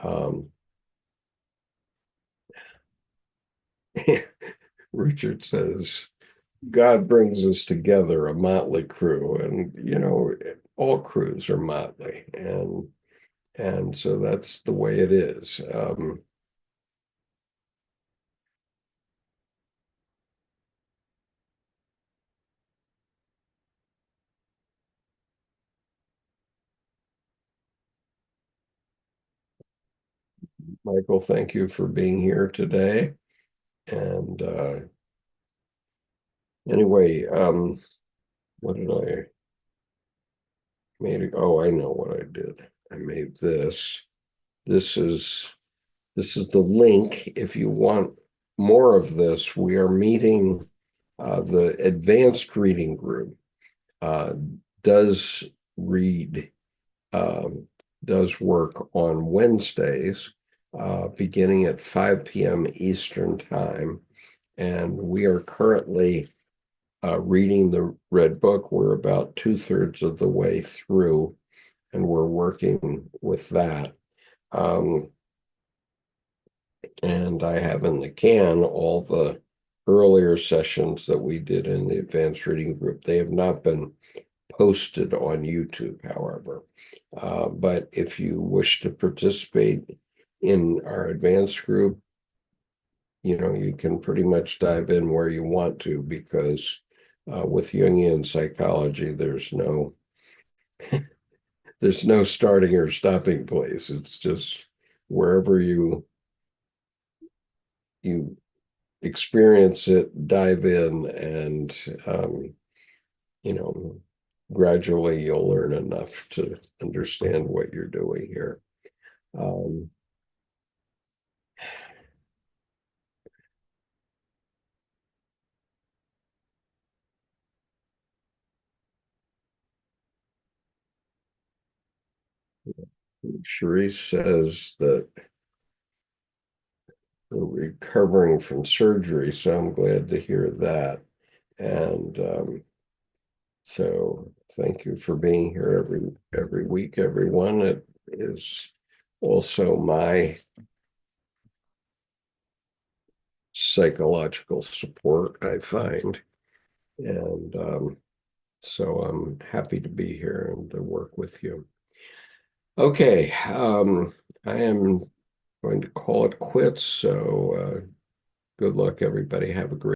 Um, Richard says, God brings us together, a motley crew, and all crews are motley, and so that's the way it is. Michael, thank you for being here today. And anyway, what did I made? Oh, I know what I did. I made this. This is this is the link. If you want more of this, we are meeting the advanced reading group. Uh, does read um, does work on Wednesdays, beginning at 5 p.m. Eastern time. And we are currently reading the Red Book. We're about two-thirds of the way through, and we're working with that. Um, and I have in the can all the earlier sessions that we did in the advanced reading group. They have not been posted on YouTube, however. But if you wish to participate in our advanced group, you can pretty much dive in where you want to because with Jungian psychology, there's no starting or stopping place. It's just wherever you experience it, dive in, and you know, gradually you'll learn enough to understand what you're doing here. Um, Sharice says that we're recovering from surgery, so I'm glad to hear that. And so thank you for being here every week, everyone. It is also my psychological support, I find. And so I'm happy to be here and to work with you. Okay, I am going to call it quits. So good luck, everybody. Have a great